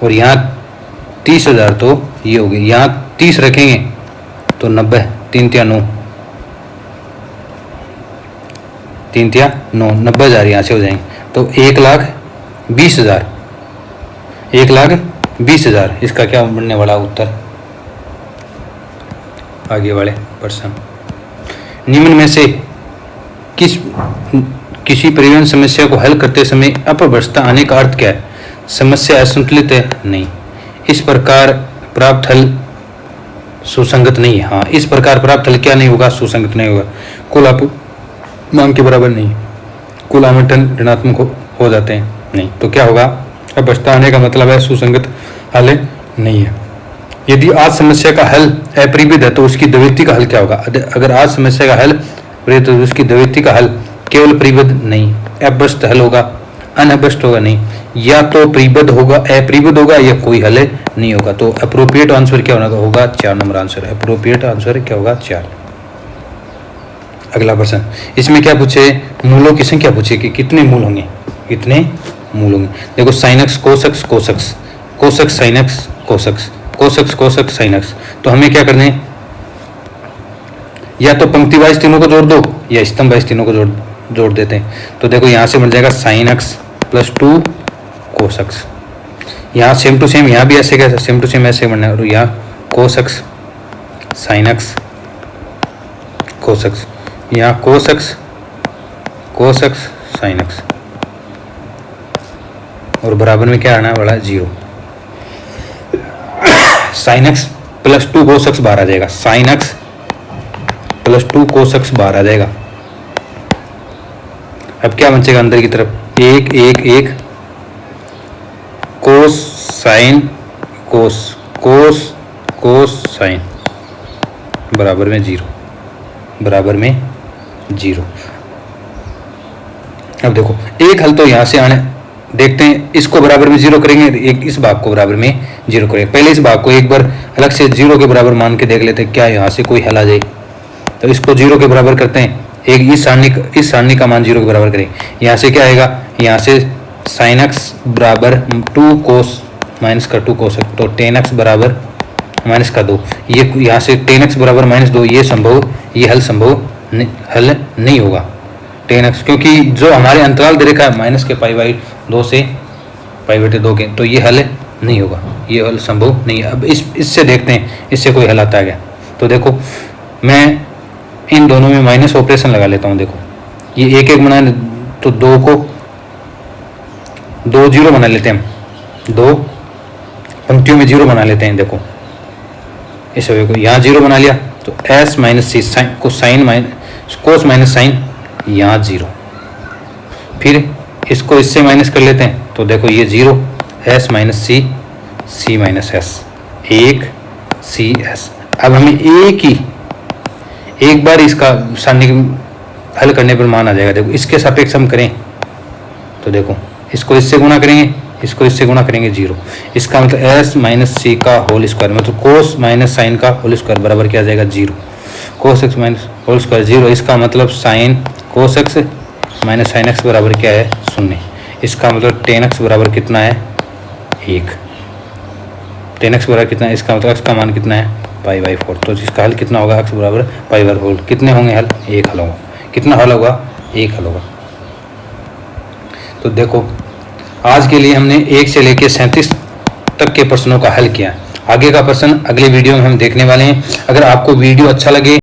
और यहाँ 30,000 तो ये हो गए, यहाँ 30 रखेंगे तो 90, 3 तिया 9, 3 तिया 9, 90,000 यहाँ से हो जाएंगे, तो 1,20,000, 1,20,000 इसका क्या बनने वाला उत्तर? आगे वाले प्रश्न, निम्न में से किसी परिवहन समस्या को हल करते समय अपभ्रष्टता आने का अर्थ क्या है? समस्या असंतुलित है? नहीं। इस प्रकार प्राप्त हल सुसंगत नहीं है? हाँ, इस प्रकार प्राप्त हल क्या नहीं होगा? सुसंगत नहीं होगा। कुल मांग के बराबर नहीं, कुल आवंटन ऋणात्मक हो जाते हैं? नहीं। तो क्या होगा? अपभ्रष्टता आने का मतलब है सुसंगत हल नहीं है। यदि आज समस्या का हल अपरिविध है तो उसकी द्वितीय का हल क्या होगा? अगर आज समस्या का हल तो उसकी द्वितीय का हल केवल परिबद्ध नहीं, अपभ्रष्ट हल होगा, अनभ्रष्ट होगा नहीं, या तो परिबद्ध होगा, अपरिबद्ध होगा, या कोई हल नहीं होगा। तो अप्रोप्रिएट आंसर क्या होगा? 4 नंबर आंसर। अप्रोप्रिएट आंसर क्या होगा? 4। अगला प्रश्न, इसमें क्या पूछे? मूलों की संख्या पूछे कि कितने मूल होंगे, कितने मूल होंगे। देखो sine x cos x cos x, cos x sine x cos x, cos x cos x sine x. तो हमें क्या करना है, या तो पंक्ति वाइज तीनों को जोड़ दो या स्तंभ वाइज तीनों को जोड़ देते हैं। तो देखो यहाँ से मिल जाएगा sine x plus 2 cos x. यहाँ सेम टू सेम यहाँ भी ऐसे कैसे सेम टू सेम ऐसे बनना है, और यहाँ cos x sine x cos x, यहाँ कोस एक्स साइन एक्स, और बराबर में क्या आना है बड़ा 0। Sine x plus 2 cos x बाहर आ जाएगा, sine x plus 2 cos x बाहर आ जाएगा। अब क्या बचेगा अंदर की तरफ, 1 1 1 कोस साइन कोस कोस कोस साइन बराबर में 0, बराबर में 0। अब देखो एक हल तो यहाँ से आने देखते हैं, इसको बराबर में 0 करेंगे, एक इस भाग को बराबर में 0 करेंगे। पहले इस भाग को एक बार अलग से 0 के बराबर मान के देख लेते हैं क्या यहाँ से कोई हल आ जाए। तो इसको 0 के बराबर करते हैं, एक इस सारणी का मान 0 के बराबर करें। यहाँ से क्या आएगा, यहाँ से साइन एक्स बराबर 2 कोस माइनस का 2 कोस, तो टेन एक्स बराबर माइनस का 2, ये यहाँ से टेन एक्स बराबर -2, ये हल संभव नहीं होगा टेन एक्स, क्योंकि जो हमारे अंतराल दे रखा है माइनस के π/2 से π/2 के, तो ये हल नहीं होगा, ये हल संभव नहीं है। अब इससे देखते हैं इससे कोई हल आता है क्या। तो देखो मैं इन दोनों में माइनस ऑपरेशन लगा लेता हूँ। देखो ये एक एक बनाए तो 2 को 2 0 बना लेते हैं, हम 2 पंक्तियों में 0 बना लेते हैं। देखो इस वे को यहाँ 0 बना लिया, तो s माइनस सी साइन को sine minus cos minus sine यहाँ 0, फिर इसको इससे माइनस कर लेते हैं, तो देखो ये 0 s माइनस सी माइनस एस 1 सी एस। अब हमें एक बार इसका सारणी हल करने पर मान आ जाएगा। देखो इसके सापेक्ष हम करें तो देखो इसको इससे गुणा करेंगे, इसको इससे गुणा करेंगे 0, इसका मतलब s माइनस सी का होल स्क्वायर मतलब कोस माइनस साइन का होल स्क्वायर बराबर क्या आ जाएगा 0, cos x minus whole square 0। इसका मतलब sine cos x minus sine x बराबर क्या है 0। इसका मतलब टेन एक्स बराबर कितना है 1, टेन एक्स बराबर कितना है, इसका मतलब x का मान कितना है π/4। तो इसका हल कितना होगा, x बराबर π/4। कितने होंगे हल, 1 हल होगा। कितना हल होगा, 1 हल होगा। तो देखो आज के लिए हमने 1 से लेकर 37 तक के प्रश्नों का हल किया। आगे का प्रश्न अगले वीडियो में हम देखने वाले हैं। अगर आपको वीडियो अच्छा लगे